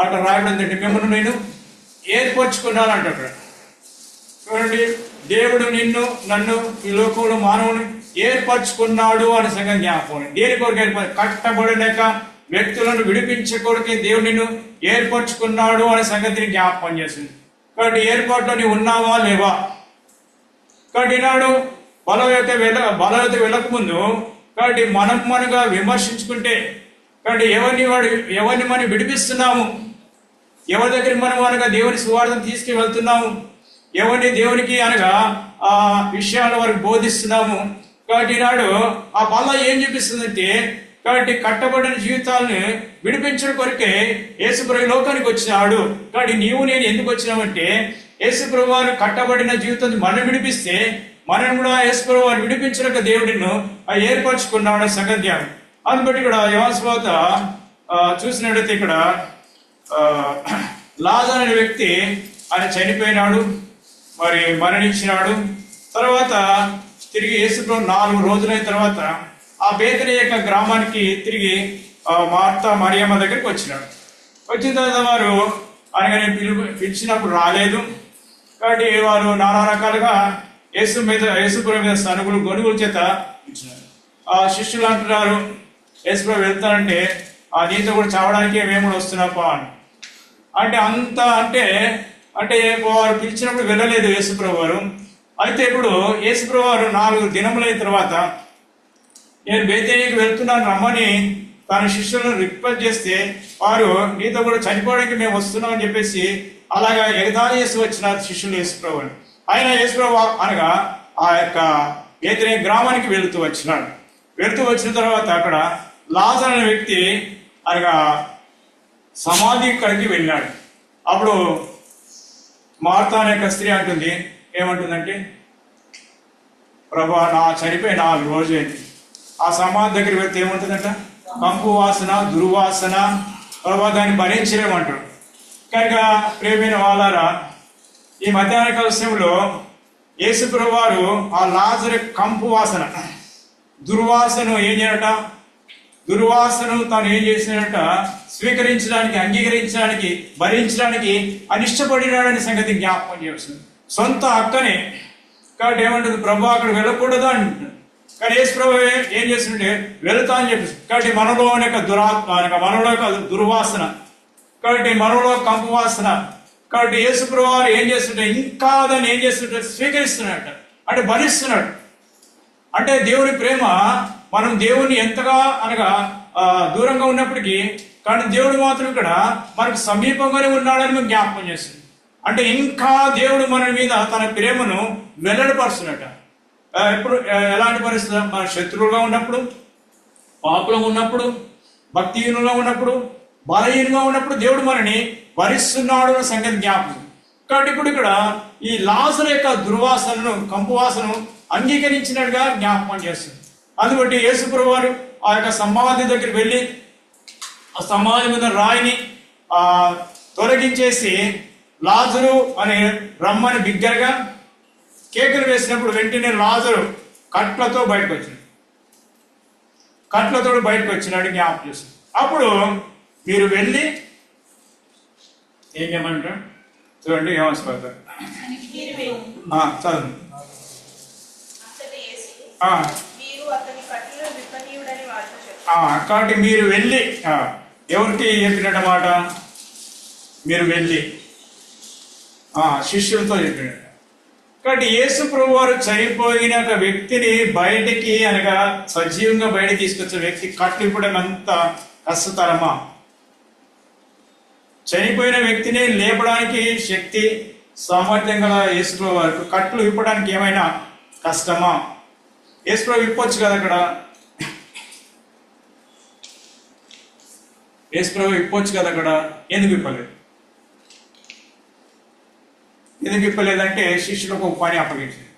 అక్కడ రాయబడిందండి, మిమ్మల్ని నేను ఏర్పరచుకున్నాను అంటాడు. చూడండి, దేవుడు నన్ను ఈ లోకంలో మానవుని ఏర్పరచుకున్నాడు అనే సంగతి జ్ఞాపకం. దేని కొరకు కట్టబడిన వ్యక్తులను విడిపించే కొరకే దేవుడు నిన్ను ఏర్పరచుకున్నాడు అనే సంగతిని జ్ఞాపకం చేసింది. కాబట్టి ఏర్పాట్లో నీవు ఉన్నావా లేవా? కాబట్టి ఈనాడు బలవైతే వెళ్ళకముందు కాబట్టి మనగా విమర్శించుకుంటే కాబట్టి ఎవరిని మనం విడిపిస్తున్నాము, ఎవరి దగ్గరికి మనం అనగా దేవుని సువార్తను తీసుకువెళ్తున్నాము, ఎవరిని దేవునికి అనగా ఆ విషయాలు వారికి బోధిస్తున్నాము. కాబట్టి ఈనాడు ఆ బల ఏం చూపిస్తుందంటే కాబట్టి కట్టబడిన జీవితాలను విడిపించడం కొరకే యేసుప్రభు లోకానికి వచ్చినాడు. కాబట్టి నీవు నేను ఎందుకు వచ్చినామంటే యేసుప్రభు వారు కట్టబడిన జీవితాన్ని మనం విడిపిస్తే మనం కూడా యేసుప్రభు వారు విడిపించడానికి దేవుడిని ఏర్పరచుకున్నాడు సంగతి. అందుబట్టి బట్టి ఇక్కడ యోహాను సువార్త చూసినట్లయితే ఇక్కడ లాజరు అనే వ్యక్తి ఆయన చనిపోయినాడు, మరి మరణించినాడు. తర్వాత తిరిగి యేసుప్రభు 4 రోజులైన తర్వాత ఆ బేతనీ యొక్క గ్రామానికి తిరిగి మార్తా మరియమ్మ దగ్గరికి వచ్చినాడు. వచ్చిన తర్వాత వారు ఆయన పిలిచినప్పుడు రాలేదు. కాబట్టి వారు నానా రకాలుగా యేసుప్రభు మీద సనుగులు గొడుగుల చేత ఇచ్చినారు. ఆ శిష్యులు అంటున్నారు, యేసుప్రభు వెళ్తానంటే ఆ నీతో కూడా చావడానికి మేము కూడా వస్తున్నాపా అని అంటే వారు పిలిచినప్పుడు వెళ్ళలేదు యేసుప్రభు వారు. అయితే ఇప్పుడు యేసుప్రభు వారు 4 దినములైన తర్వాత నేను బేతేనికి వెళ్తున్నాను రమ్మని తన శిష్యులను రిక్వెస్ట్ చేస్తే వారు నీతో కూడా చనిపోవడానికి మేము వస్తున్నాం అని చెప్పేసి అలాగా ఎగతాళి చేసి వచ్చిన శిష్యులు యేసుప్రభు ఆయన యేసుప్రభు అనగా ఆ యొక్క బేతనీ గ్రామానికి వెళుతూ వచ్చిన తర్వాత అక్కడ లాజరు అనే వ్యక్తి అనగా సమాధి కడికి వెళ్ళాడు. అప్పుడు మార్తా అనే యొక్క స్త్రీ అంటుంది, ఏమంటుందంటే ప్రభా నా చనిపోయి 4 రోజులైంది. ఆ సమాధి దగ్గరికి వెళ్తే ఏముంటుందంట? కంపు వాసన, దుర్వాసన, ప్రభా దాన్ని భరించలేమంటాడు. కనుక ప్రియమైన వాళ్ళారా, ఈ మధ్యాహ్న కాల సమయంలో యేసుప్రభు వారు ఆ లాజరు కంపు వాసన దుర్వాసన ఏం చేయట, దుర్వాసను తాను ఏం చేసినట స్వీకరించడానికి, అంగీకరించడానికి, భరించడానికి అనిష్టపడినాడని సంగతి జ్ఞాపకం చేస్తుంది. సొంత అక్కనే. కాబట్టి ఏమంటుంది, ప్రభు అక్కడ వెళ్ళకూడదు అంటుంది. కానీ యేసు ప్రభు ఏం చేస్తుంటే వెళుతా అని చెప్పి, కాబట్టి మనలో యొక్క దురాత్మ అనగా మనలో యొక్క దుర్వాసన, కాబట్టి మనలో కంపు వాసన, కాబట్టి యేసు ప్రభు వారు ఏం చేస్తుంటే ఇంకా దాన్ని ఏం చేస్తుంటే స్వీకరిస్తున్నాడట, అంటే భరిస్తున్నాడు. అంటే దేవుని ప్రేమ మనం దేవుని ఎంతగా అనగా దూరంగా ఉన్నప్పటికీ కానీ దేవుడు మాత్రం ఇక్కడ మనకు సమీపంగానే ఉన్నాడని మేము జ్ఞాపకం చేస్తుంది. అంటే ఇంకా దేవుడు మన మీద తన ప్రేమను వెల్లడిపరుస్తున్నట. ఎప్పుడు ఎలాంటి పరిస్థితి? మన శత్రువులుగా ఉన్నప్పుడు, పాపులుగా ఉన్నప్పుడు, భక్తిహీనులుగా ఉన్నప్పుడు, బలహీనంగా ఉన్నప్పుడు దేవుడు మనని భరిస్తున్నాడు అనే సంగతి జ్ఞాపకం. కాబట్టి ఇప్పుడు ఇక్కడ ఈ లాజరు యొక్క దుర్వాసనను, కంపు వాసనను అంగీకరించినట్టుగా జ్ఞాపకం చేస్తుంది. అందుబట్టి యేసుప్రభు వారు ఆ యొక్క సమాధి దగ్గరికి వెళ్ళి ఆ సమాధి మీద రాయిని తొలగించేసి లాజరు అనే రమ్మని బిగ్గరగా కేకలు వేసినప్పుడు వెంటనే లాజరు కట్లతో బయటకు వచ్చినాడు జ్ఞాపకం చేస్తుంది. అప్పుడు మీరు వెళ్ళి ఏం చేయమంటారు చూడండి, ఏమవుతారు చదువు. కాబట్టి మీరు వెళ్ళి ఎవరికి చెప్పినమాట? మీరు వెళ్ళి శిష్యులతో చెప్పినట్టు. కాబట్టి యేసు ప్రభు వారు చనిపోయిన ఒక వ్యక్తిని బయటికి అనగా సజీవంగా బయటకి తీసుకొచ్చే వ్యక్తి కట్లు ఇవ్వడం అంత కష్టతరమా? చనిపోయిన వ్యక్తిని లేపడానికి శక్తి సామర్థ్యం గల యేసు ప్రభు వారికి కట్లు ఇప్పడానికి ఏమైనా కష్టమా? యేసు ప్రభు ఇప్పొచ్చు కదా అక్కడ, యేసు ప్రభు ఇప్పొచ్చు కదా అక్కడ. ఎందుకు ఇప్పలేదంటే శిష్యులకు ఒక పని అప్పగించింది.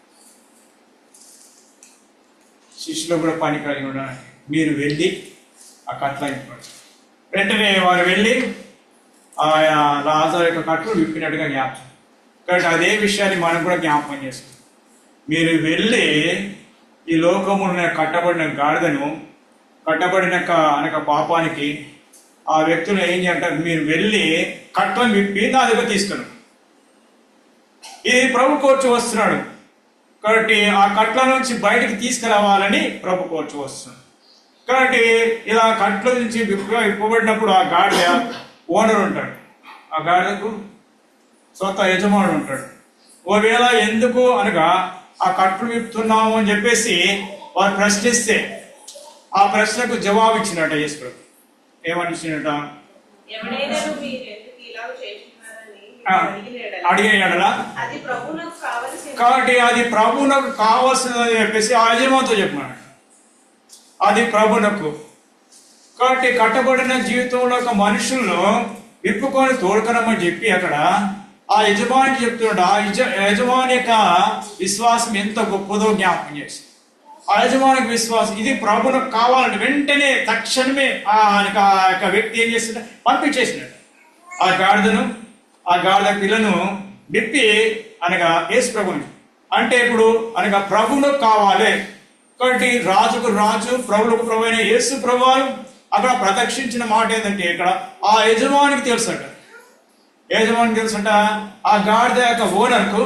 శిష్యులకు కూడా పని కలిగి ఉండడానికి మీరు వెళ్ళి ఆ కట్ల ఇప్పండి. వెంటనే వారు వెళ్ళి ఆ లాజరు యొక్క కట్లు విప్పినట్టుగా జ్ఞాపకం. కాబట్టి అదే విషయాన్ని మనం కూడా జ్ఞాపకం చేస్తాం. మీరు వెళ్ళి ఈ లోకమున కట్టబడిన గాడిదను, కట్టబడిన అనక పాపానికి ఆ వ్యక్తులు ఏం చేయంటారు, మీరు వెళ్ళి కట్లను విప్పి నా దగ్గర తీసుకున్నాడు. ఇది ప్రభు కోర్చు వస్తున్నాడు. కాబట్టి ఆ కట్ల నుంచి బయటికి తీసుకురావాలని ప్రభు కోర్చు వస్తున్నాడు. కాబట్టి ఇలా కట్ల నుంచి విప్పబడినప్పుడు ఆ గాడిద ఓనర్ ఉంటాడు. ఆ గాడిదకు సొంత యజమానుడు ఉంటాడు. ఒకవేళ ఎందుకు అనగా ఆ కట్లు విప్పుతున్నాము అని చెప్పేసి వారు ప్రశ్నిస్తే ఆ ప్రశ్నకు జవాబు ఇచ్చినట్ట యేసు ప్రభు. ఏమని ఇచ్చినట్ట? ఎవడైనాను మీరు ఎందుకు ఇలాగ చేస్తున్నారని అడిగిన ఎడల అది ప్రభువునకు కావలసింది. కాబట్టి అది ప్రభువునకు కావాల్సిందని చెప్పేసి ఆ యజమానితో చెప్పినాడు. అది ప్రభువునకు. కాబట్టి కట్టబడిన జీవితంలో ఒక మనుషులను విప్పుకొని తోడుకనమని చెప్పి అక్కడ ఆ యజమానికి చెప్తున్నాడు. ఆ యజమాని యొక్క విశ్వాసం ఎంత గొప్పదో జ్ఞాపకం చేసి ఆ యజమానికి విశ్వాసం ఇది ప్రభువునకు కావాలంటే వెంటనే తక్షణమే ఆ యొక్క వ్యక్తి ఏం చేస్తుంటే పంపించేసినాడు ఆ గాడిద పిల్లను విప్పి అనగా యేసు ప్రభుని. అంటే ఇప్పుడు అనగా ప్రభువునకు కావాలి కాబట్టి రాజుకు రాజు ప్రభువులకు ప్రభు అయిన యేసు ప్రభువారు అక్కడ ప్రదక్షించిన మాట ఏంటంటే ఇక్కడ ఆ యజమానికి తెలుసట. ఆ గాడిద యొక్క ఓనర్కు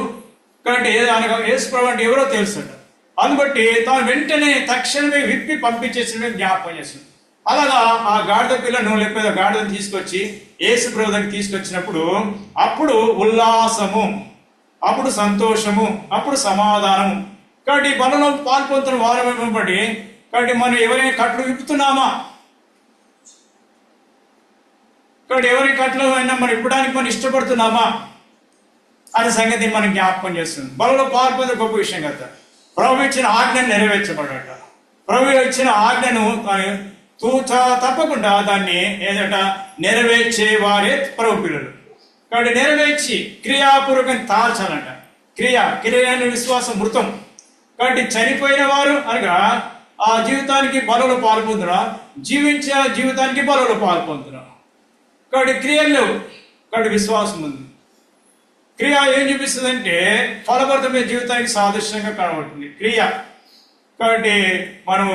కాబట్టి అనగా యేసు ప్రభు అంటే ఎవరో తెలుసట. అందుబట్టి తాను వెంటనే తక్షణమే విప్పి పంపించేసిన జ్ఞాపకం చేస్తుంది. అలాగా ఆ గాడిద పిల్లను లేకపోతే గాడిదను తీసుకొచ్చి యేసు ప్రభు దగ్గర తీసుకొచ్చినప్పుడు అప్పుడు ఉల్లాసము, అప్పుడు సంతోషము, అప్పుడు సమాధానము. కాబట్టి పనులో పాల్పొందుతున్న వారం బట్టి కాబట్టి మనం ఎవరైనా కట్లు విప్పుతున్నామా, కాబట్టి ఎవరి కట్లు అయినా మనం ఇప్పడానికి మనం ఇష్టపడుతున్నామా అనే సంగతి మనం జ్ఞాపకం చేస్తుంది. బలలో పాల్పొందే గొప్ప విషయం కదా. ప్రభు ఇచ్చిన ఆజ్ఞను నెరవేర్చబడట. ప్రభు ఇచ్చిన ఆజ్ఞను తప్పకుండా దాన్ని ఏదట నెరవేర్చే వారే ప్రభు పిల్లలు. కాబట్టి నెరవేర్చి క్రియాపూర్వకం తాల్చాలంట. క్రియ అనే విశ్వాసం మృతం. కాబట్టి చనిపోయిన వారు అనగా ఆ జీవితానికి బలలో పాల్పొందురా, జీవించే జీవితానికి బలలో పాల్పొందురా. కాబట్టి క్రియలు లేవు, కాబట్టి విశ్వాసం ఉంది. క్రియ ఏం చూపిస్తుందంటే ఫలభరితమైన జీవితానికి సాదృశ్యంగా కనబడుతుంది క్రియ. కాబట్టి మనము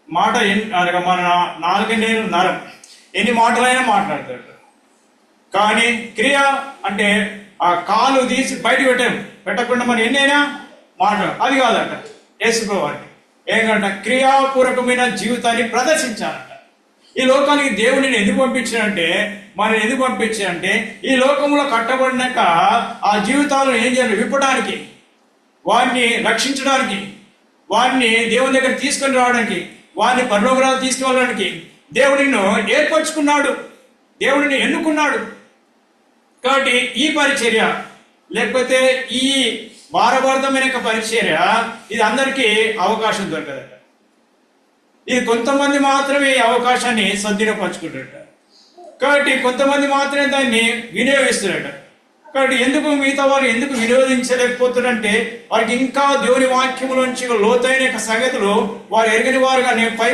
మాట అనగా మన నాలుగనేలు నరం ఎన్ని మాటలైనా మాట్లాడతాడు. కానీ క్రియ అంటే ఆ కాలు తీసి బయట పెట్టకుండా మనం ఎన్నైనా మాట్లాడు అది కాదట. యేసుప్రభువారికి ఏంటంటే క్రియాపూర్వకమైన జీవితాన్ని ప్రదర్శించాలంట. ఈ లోకానికి దేవుడిని ఎందుకు పంపించాడంటే మనం ఎందుకు పంపించాడంటే ఈ లోకంలో కట్టబడినాక ఆ జీవితాలను ఏం చేయాలి విప్పడానికి, వారిని రక్షించడానికి, వారిని దేవుని దగ్గర తీసుకొని రావడానికి, వారిని పరలోకాలకు తీసుకువెళ్ళడానికి దేవుడిని ఏర్పరచుకున్నాడు, దేవుడిని ఎన్నుకున్నాడు. కాబట్టి ఈ పరిచర్య లేకపోతే ఈ భారభరితమైన పరిచర్య ఇది అందరికీ అవకాశం దొరకదట. ఇది కొంతమంది మాత్రమే ఈ అవకాశాన్ని సద్వినియోగపరచుకుంటారట. కాబట్టి కొంతమంది మాత్రమే దాన్ని వినియోగిస్తారట. కాబట్టి ఎందుకు మిగతా వారు ఎందుకు వినియోగించలేకపోతున్నారంటే వారికి ఇంకా దేవుని వాక్యములోంచి లోతైన సంగతులు వారు ఎరగని వారుగానే పై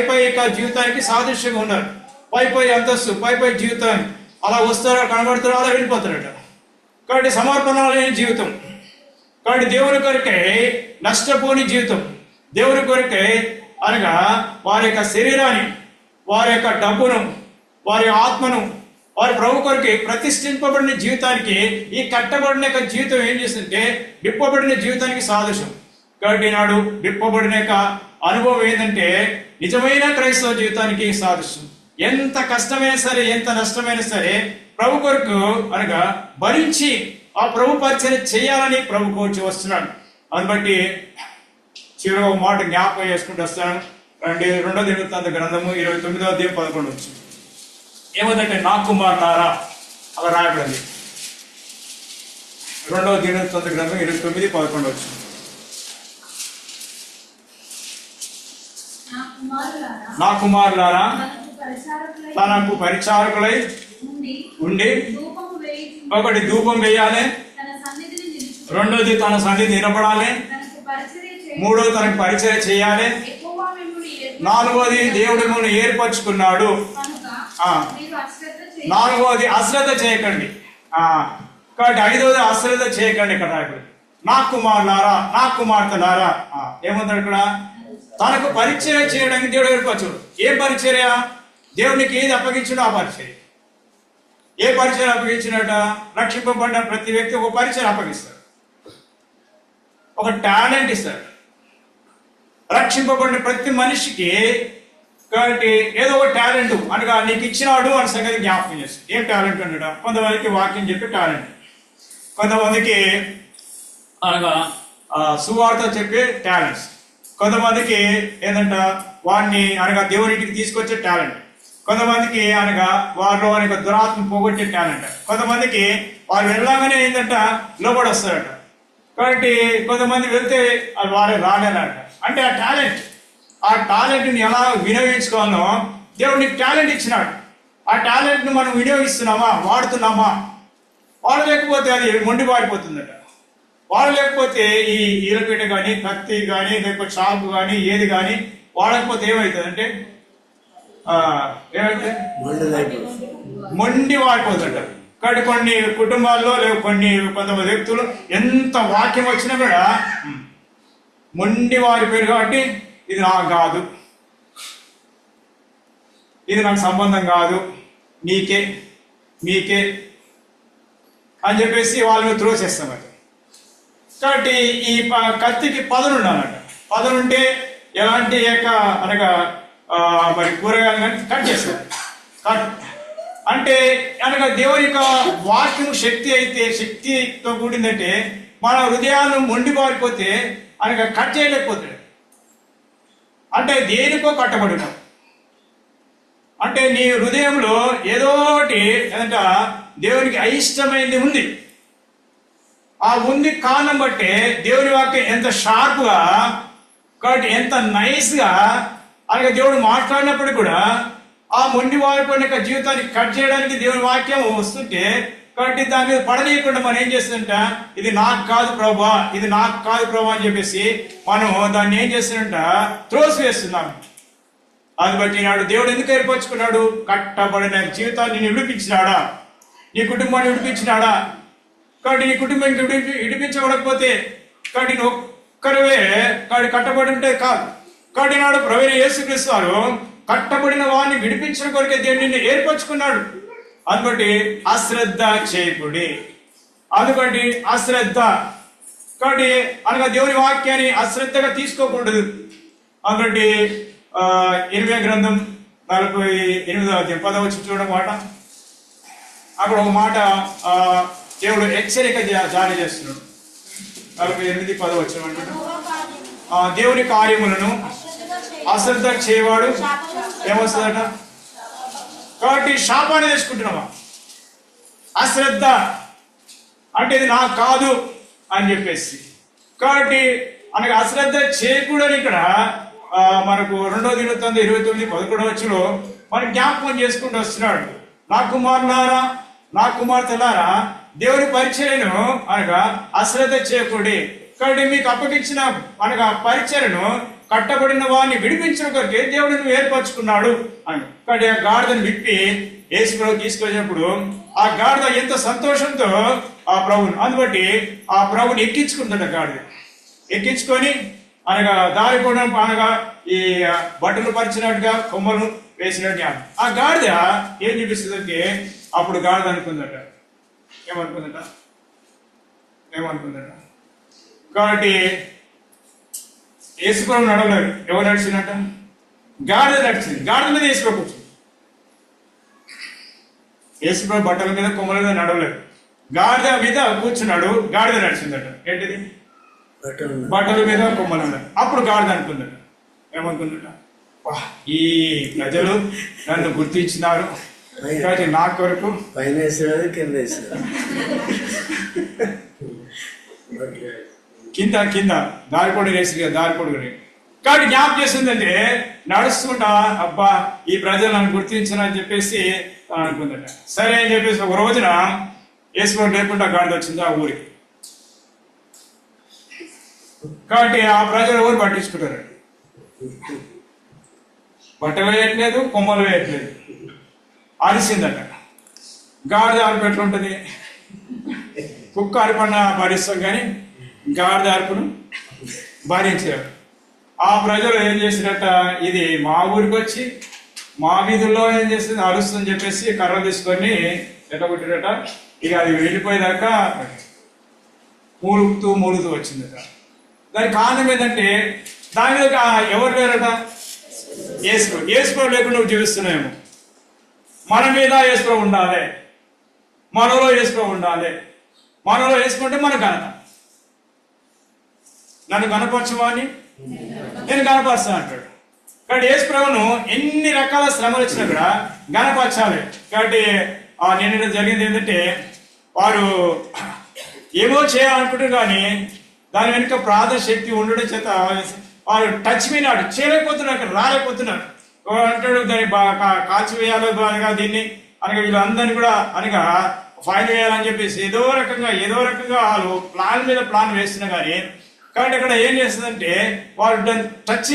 జీవితానికి సాదృశ్యంగా ఉన్నారు. పై అంతస్తు పై జీవితాన్ని అలా వస్తారో కనబడతారో అలా వెళ్ళిపోతారట. కాబట్టి సమర్పణ లేని జీవితం, కాబట్టి దేవుని కొరకై నష్టపోని జీవితం, దేవుని కొరకై అనగా వారి యొక్క శరీరాన్ని, వారి యొక్క డబ్బును, వారి ఆత్మను వారి ప్రభు కొరకి ప్రతిష్ఠింపబడిన జీవితానికి ఈ కట్టబడిన యొక్క జీవితం ఏం చేస్తుంటే విప్పబడిన జీవితానికి సాదృశ్యం. కాబట్టి నాడు విప్పబడిన యొక్క అనుభవం ఏంటంటే నిజమైన క్రైస్తవ జీవితానికి సాదృశ్యం. ఎంత కష్టమైనా సరే, ఎంత నష్టమైనా సరే ప్రభు కొరకు అనగా భరించి ఆ ప్రభు పరిచయం చేయాలని ప్రభు కోర్చి వస్తున్నాడు. అందుని బట్టి చివరిగా ఒక మాట జ్ఞాపకం చేసుకుంటూ వస్తాను. 2వ దినవృత్తాంత గ్రంథము 29వ అధ్యాయం 11 వచ్చింది. ఏమందంటే నా కుమారులారా అలా రాయబడింది. 2వ దినవృత్తాంత గ్రంథం 29:11 వచ్చింది. నా కుమారులారా తనకు పరిచారకులై ఉండి ఒకటి ధూపం వేయాలి, రెండోది తన సన్నిధి నిలబడాలి, మూడోది తనకు పరిచయం చేయాలి, నాలుగోది దేవుడు మిమ్మల్ని ఏర్పరచుకున్నాడు. నాలుగోది అశ్రద్ధ చేయకండి. కాబట్టి 5వది అశ్రద్ధ చేయకండి. ఇక్కడ నా కుమారులారా, నా కుమార్తెలారా ఏముంది ఇక్కడ? తనకు పరిచయం చేయడానికి దేవుడు ఏర్పరచు. ఏ పరిచర్య? దేవునికి ఏది అప్పగించాడో ఆ పరిచయం. ఏ పరిచయం అప్పగించినట? రక్షింపబడిన ప్రతి వ్యక్తి ఒక పరిచయం అప్పగిస్తాడు, ఒక టాలెంట్ ఇస్తాడు. రక్షింపబడిన ప్రతి మనిషికి కాబట్టి ఏదో ఒక టాలెంట్ అనగా నీకు ఇచ్చినాడు అనే సంగతి జ్ఞాపకం చేస్తుంది. ఏం టాలెంట్ అన్నాడు? కొంతమందికి వాక్యం చెప్పే టాలెంట్, కొంతమందికి అనగా సువార్త చెప్పే టాలెంట్స్, కొంతమందికి ఏంటంట వాడిని అనగా దేవునికి తీసుకొచ్చే టాలెంట్, కొంతమందికి అనగా వారిలో అనగా దురాత్మ పోగొట్టే టాలెంట్, కొంతమందికి వారు వెళ్ళగానే ఏంటంట లోబడి వస్తారట. కాబట్టి కొంతమంది వెళ్తే అది వారు రాలేరట. అంటే ఆ టాలెంట్ని ఎలా వినియోగించుకోవాలో దేవుడు నీకు టాలెంట్ ఇచ్చినాడు. ఆ టాలెంట్ను మనం వినియోగిస్తున్నామా, వాడుతున్నామా? వాడలేకపోతే అది మొండి వాడిపోతుందట. వాడలేకపోతే ఈ ఈలపీట కానీ, కత్తి కానీ, లేకపోతే చాకు కానీ, ఏది కానీ వాడకపోతే ఏమవుతుందంటే ఏమైతే మొండి వాడిపోతుంట. కాబట్టి కొన్ని కుటుంబాల్లో కొంతమంది వ్యక్తులు ఎంత వాక్యం వచ్చినా కూడా మొండి వారిపోయారు. కాబట్టి ఇది నాకు కాదు, ఇది నాకు సంబంధం కాదు, మీకే అని చెప్పేసి వాళ్ళని త్రోసేస్తామట. కాబట్టి ఈ కత్తికి పదును ఉండాలట. పదునుంటే ఎలాంటి అనగా మరి కూరగాయలు కానీ కట్ చేస్తారు. అంటే అనగా దేవుని యొక్క వాక్యం శక్తితో కూడిందంటే మన హృదయాలను మొండి పారిపోతే అనగా కట్ చేయలేకపోతాడు. అంటే దేనికో కట్టబడి ఉన్నాం. అంటే నీ హృదయంలో ఏదోటి ఏదంట దేవునికి అయిష్టమైనది ఉంది. ఆ ఉంది కారణం బట్టే దేవుని వాక్యం ఎంత షార్ప్గా, కాబట్టి ఎంత నైస్గా అలాగే దేవుడు మాట్లాడినప్పుడు కూడా ఆ మొండి వారిపోయిన జీవితాన్ని కట్ చేయడానికి దేవుని వాక్యం వస్తుంటే, కాబట్టి దాని మీద పడనీయకుండా మనం ఏం చేస్తుందంట, ఇది నాకు కాదు ప్రభా, ఇది నాకు కాదు ప్రభా అని చెప్పేసి మనం దాన్ని ఏం చేస్తున్నంట త్రోసివేస్తున్నాం. అది బట్టి నాడు దేవుడు ఎందుకు ఏర్పరచుకున్నాడు? కట్టబడిన జీవితాన్ని విడిపించినాడా, నీ కుటుంబాన్ని విడిపించినాడా? కాబట్టి నీ కుటుంబానికి విడిపించబడకపోతే కాబట్టి నువ్వు ఒక్కరివే కాబట్టి కట్టబడి ఉంటే కాదు. కాబట్టి నాడు ప్రభువైన యేసుక్రీస్తు వారు కట్టబడిన వాడిని విడిపించిన కొరకే దేవుడు నిన్ను ఏర్పరచుకున్నాడు. అందుబట్టి అశ్రద్ధ చేయకుడి. అందుకంటే అశ్రద్ధ కాబట్టి అనగా దేవుని వాక్యాన్ని అశ్రద్ధగా తీసుకోకూడదు. అందుకంటే 20 గ్రంథం 48 చూడడం మాట, అక్కడ ఒక మాట దేవుడు హెచ్చరిక జారీ చేస్తున్నాడు. 48:10 అంటున్నాడు, దేవుని కార్యములను అశ్రద్ధ చేయవాడు ఏమొస్తుందట? కాబట్టి శాపాన్ని తెచ్చుకుంటున్నావా? అశ్రద్ధ అంటే ఇది నాకు కాదు అని చెప్పేసి. కాబట్టి అనగా అశ్రద్ధ చేయకూడని ఇక్కడ మనకు 2 దినవృత్తాంతం 29:11 మనం జ్ఞాపకం చేసుకుంటూ వస్తున్నాడు. నా కుమారులారా, నా కుమార్తెలారా, దేవుని పరిచర్యను అనగా అశ్రద్ధ చేయకూడదు. కాబట్టి మీకు అప్పగించిన అనగా పరిచర్యను కట్టబడిన వాడిని విడిపించిన కొరకే దేవుడిని ఏర్పరచుకున్నాడు అని. కాబట్టి ఆ గాడిదను విప్పి యేసు ప్రభు తీసుకొచ్చినప్పుడు ఆ గాడిద ఎంత సంతోషంతో ఆ ప్రభుని అందుబట్టి ఆ ప్రభుని ఎక్కించుకుంటాడు. గాడిద ఎక్కించుకొని అనగా దారి కూడా అనగా ఈ బట్టలు పరిచినట్టుగా కొమ్మలు వేసినట్టుగా ఆ గాడిద ఏం చూపిస్తుందంటే అప్పుడు గాడిద అనుకుందట ఏమనుకుందట కాబట్టి యేసుప్రభు నడవలేరు. ఎవరు నడిచినట్ట? గాడిద నడిచింది. గాడిద మీద యేసుప్రభు కూర్చుంది. యేసుప్రభు బట్టల మీద కొమ్మల మీద నడవలేదు, గాడిద మీద కూర్చున్నాడు. గాడిద నడిచిందట. ఏంటిది? బట్టల మీద కొమ్మల మీద. అప్పుడు గాడిద అనుకుందట. ఏమనుకుందట? ఈ ప్రజలు నన్ను గుర్తించినారు కాబట్టి నా కొరకు పైన కింద కింద దారిపొడి వేసి దారిపొడుగుని కాబట్టి జ్ఞాపకం చేసిందంటే నడుస్తుంటా అబ్బా ఈ ప్రజలు నన్ను గుర్తించనని చెప్పేసి అనుకుందట. సరే అని చెప్పేసి ఒక రోజున యేసుప్రభు లేకుండా గాడిద వచ్చింది ఆ ఊరికి. కాబట్టి ఆ ప్రజలు ఎవరు పట్టించుకుంటారు? బట్టలు వేయట్లేదు, కొమ్మలు వేయట్లేదు. అరిసిందట. గాడిద అరుపు ఎట్లుంటుంది? కుక్క అరుపన్న భరిస్తాం కానీ గాడిద అరుపును భరించారు. ఆ ప్రజలు ఏం చేసినట్ట, ఇది మా ఊరికి వచ్చి మా వీధుల్లో ఏం చేస్తుంది అరుస్తుందని చెప్పేసి కర్ర తీసుకొని ఎట్లా కొట్టిరట. ఇక అది వెళ్ళిపోయేదాకా మూలుగుతూ వచ్చిందట. దానికి కారణం ఏంటంటే దాని మీద ఎవరు లేరట? యేసుప్రభు లేకుండా నువ్వు జీవిస్తున్నాయేమో. మన మీద యేసుప్రభు ఉండాలి, మనలో యేసుప్రభు ఉండాలి. మనలో వేసుకుంటే మన ఘనత. నన్ను గణపరచమని నేను గణపరుస్తాను అంటాడు. కాబట్టి యేసు ప్రభువును ఎన్ని రకాల శ్రమలు వచ్చినా కూడా గణపరచాలి. కాబట్టి నేను జరిగింది ఏంటంటే, వారు ఏమో చేయాలనుకుంటారు కానీ దాని వెనుక ప్రార్థన శక్తి ఉండడం చేత వారు టచ్ మీనాడు చేయలేకపోతున్నారు, అక్కడ రాలేకపోతున్నారు. అంటాడు దాన్ని బాగా కాల్చివేయాలో బాగా దీన్ని అనగా వీళ్ళందరినీ కూడా అనగా ఫైన్ వేయాలని చెప్పేసి ఏదో రకంగా వాళ్ళు ప్లాన్ మీద ప్లాన్ వేస్తున్నా కానీ కాబట్టి అక్కడ ఏం చేస్తుందంటే వాళ్ళు దాన్ని టచ్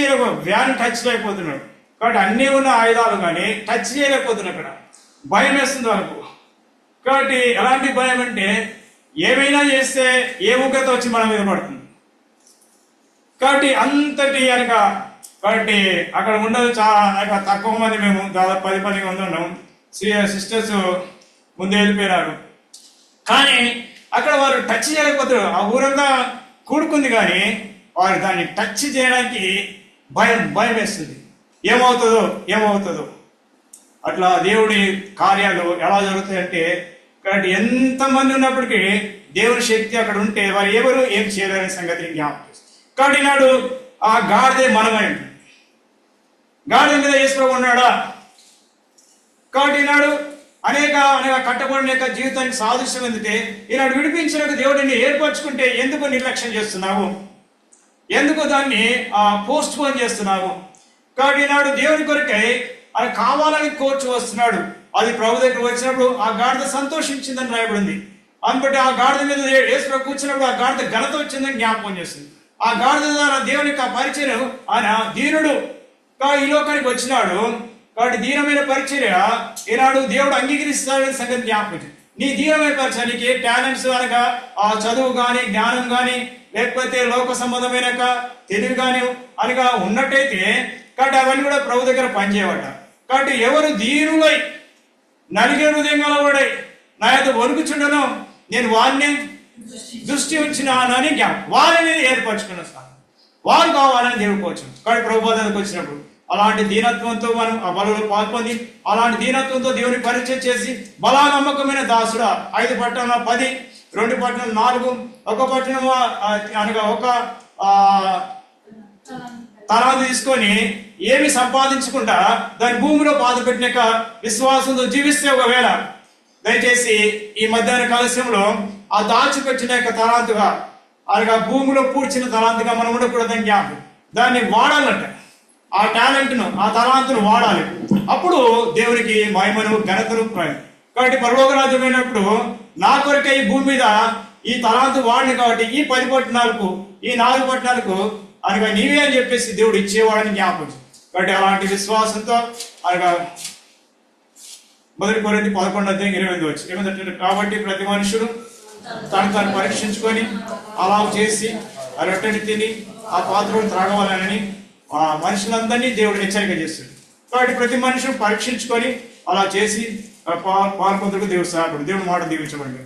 వ్యాన్ టచ్ చేయలేకపోతున్నాడు. కాబట్టి అన్నీ ఉన్న ఆయుధాలు కానీ టచ్ చేయలేకపోతున్నారు. అక్కడ భయం వేస్తుంది వాళ్ళకు. కాబట్టి ఎలాంటి భయం అంటే ఏమైనా చేస్తే ఏ ఉగ్రత వచ్చి మన మీద పడుతుంది. కాబట్టి అంతటి అనక కాబట్టి అక్కడ ఉండదు చాలా తక్కువ మంది, మేము దాదాపు 10 మంది ఉన్నాం. సిస్టర్స్ ముందే వెళ్ళిపోయినారు. కానీ అక్కడ వారు టచ్ చేయలేకపోతారు. ఆ ఊరంతా కూడుకుంది కానీ వారు దాన్ని టచ్ చేయడానికి భయం వేస్తుంది. ఏమవుతుందో. అట్లా దేవుడి కార్యాలు ఎలా జరుగుతాయంటే, కాబట్టి ఎంతమంది ఉన్నప్పటికీ దేవుని శక్తి అక్కడ ఉంటే వారు ఎవరు ఏం చేయలేని సంగతిని జ్ఞాపకం చేస్తారు. కాబట్టి నాడు ఆ గాడిదే మనమై ఉంటుంది. గాడిద మీద యేసు ప్రభువు ఉన్నాడా? కాబట్టి ఈనాడు అనేక కట్టబడిన జీవితానికి సాదృశ్యం ఎందుకంటే ఈనాడు విడిపించిన దేవుడిని ఏర్పరచుకుంటే ఎందుకు నిర్లక్ష్యం చేస్తున్నావు? ఎందుకు దాన్ని పోస్ట్ పోన్ చేస్తున్నావు? కాబట్టి ఈనాడు దేవుని కొరకై అది కావాలని కోర్చు వస్తున్నాడు. అది ప్రభు దగ్గర వచ్చినప్పుడు ఆ గాడిద సంతోషించిందని రాయబడింది. అందుబట్టి ఆ గాడిద మీద యేసు ప్రభు కూర్చున్నప్పుడు ఆ గాడిద ఘనత వచ్చిందని జ్ఞాపకం చేస్తుంది. ఆ గాడిద ద్వారా దేవుని యొక్క పరిచయం ఆయన దీనుడు ఈ లోకానికి వచ్చినాడు. కాబట్టి దీనమైన పరిచర్య ఈనాడు దేవుడు అంగీకరిస్తాడని సంగతి జ్ఞాపకం. నీ దీనమైన పరిచయం నీకు ఏ టాలెంట్స్ అనగా ఆ చదువు కానీ జ్ఞానం కానీ లేకపోతే లోక సంబంధమైన తెలివి కానీ అనగా ఉన్నట్టయితే కాబట్టి అవన్నీ కూడా ప్రభు దగ్గర పనిచేయవట. కాబట్టి ఎవరు దీనులై నలిగే హృదయం గలవాడై నా యొక్క వణుకుచుండను నేను వారిని దృష్టి ఉంచినానని వారిని ఏర్పరచుకున్న సార్ వారు కావాలని దేవుడుకోవచ్చు. కాబట్టి ప్రభు దగ్గరకు వచ్చినప్పుడు అలాంటి దీనత్వంతో మనం ఆ బలలో పాల్పొంది అలాంటి దీనత్వంతో దేవుని పరిచయం చేసి బలా నమ్మకమైన దాసుడా 5 పట్టణం 10, 2 పట్టణం 4, 1 పట్టణం అనగా 1 తలాంతు తీసుకొని ఏమి సంపాదించకుండా దాని భూమిలో బాధ పెట్టినాక విశ్వాసంతో జీవిస్తే ఒకవేళ దయచేసి ఈ మధ్యాహ్న కాలస్యంలో ఆ దాచిపెట్టిన యొక్క తలాంతుగా అనగా భూమిలో పూడ్చిన తలాంతుగా మనం ఉండకూడదని జ్ఞాపకం. దాన్ని వాడాలంట. ఆ టాలెంట్ను ఆ తలాంతును వాడాలి. అప్పుడు దేవునికి మహిమను ఘనతను. కాబట్టి పరలోక రాజ్యం అయినప్పుడు నా కొరకే ఈ భూమి మీద ఈ తలాంతు వాడిని కాబట్టి ఈ 10 పట్టణాలకు ఈ 4 పట్టణాలకు అనగా నీవే అని చెప్పేసి దేవుడు ఇచ్చేవాడని జ్ఞాపకం. కాబట్టి అలాంటి విశ్వాసంతో అనగా 1 కొరింథీ 11:28 వచ్చి ఏమంటే కాబట్టి ప్రతి మనుషుడు తను పరీక్షించుకొని అలా చేసి ఆ రొట్టెని తిని ఆ పాత్రను త్రాగవాలని ఆ మనుషులందరినీ దేవుడు హెచ్చరిక చేస్తాడు. కాబట్టి ప్రతి మనుషుడు పరీక్షించుకొని అలా చేసి పాల్పొందుకు దేవుడు సహాయపడు. దేవుడు మాట దీవించబడి.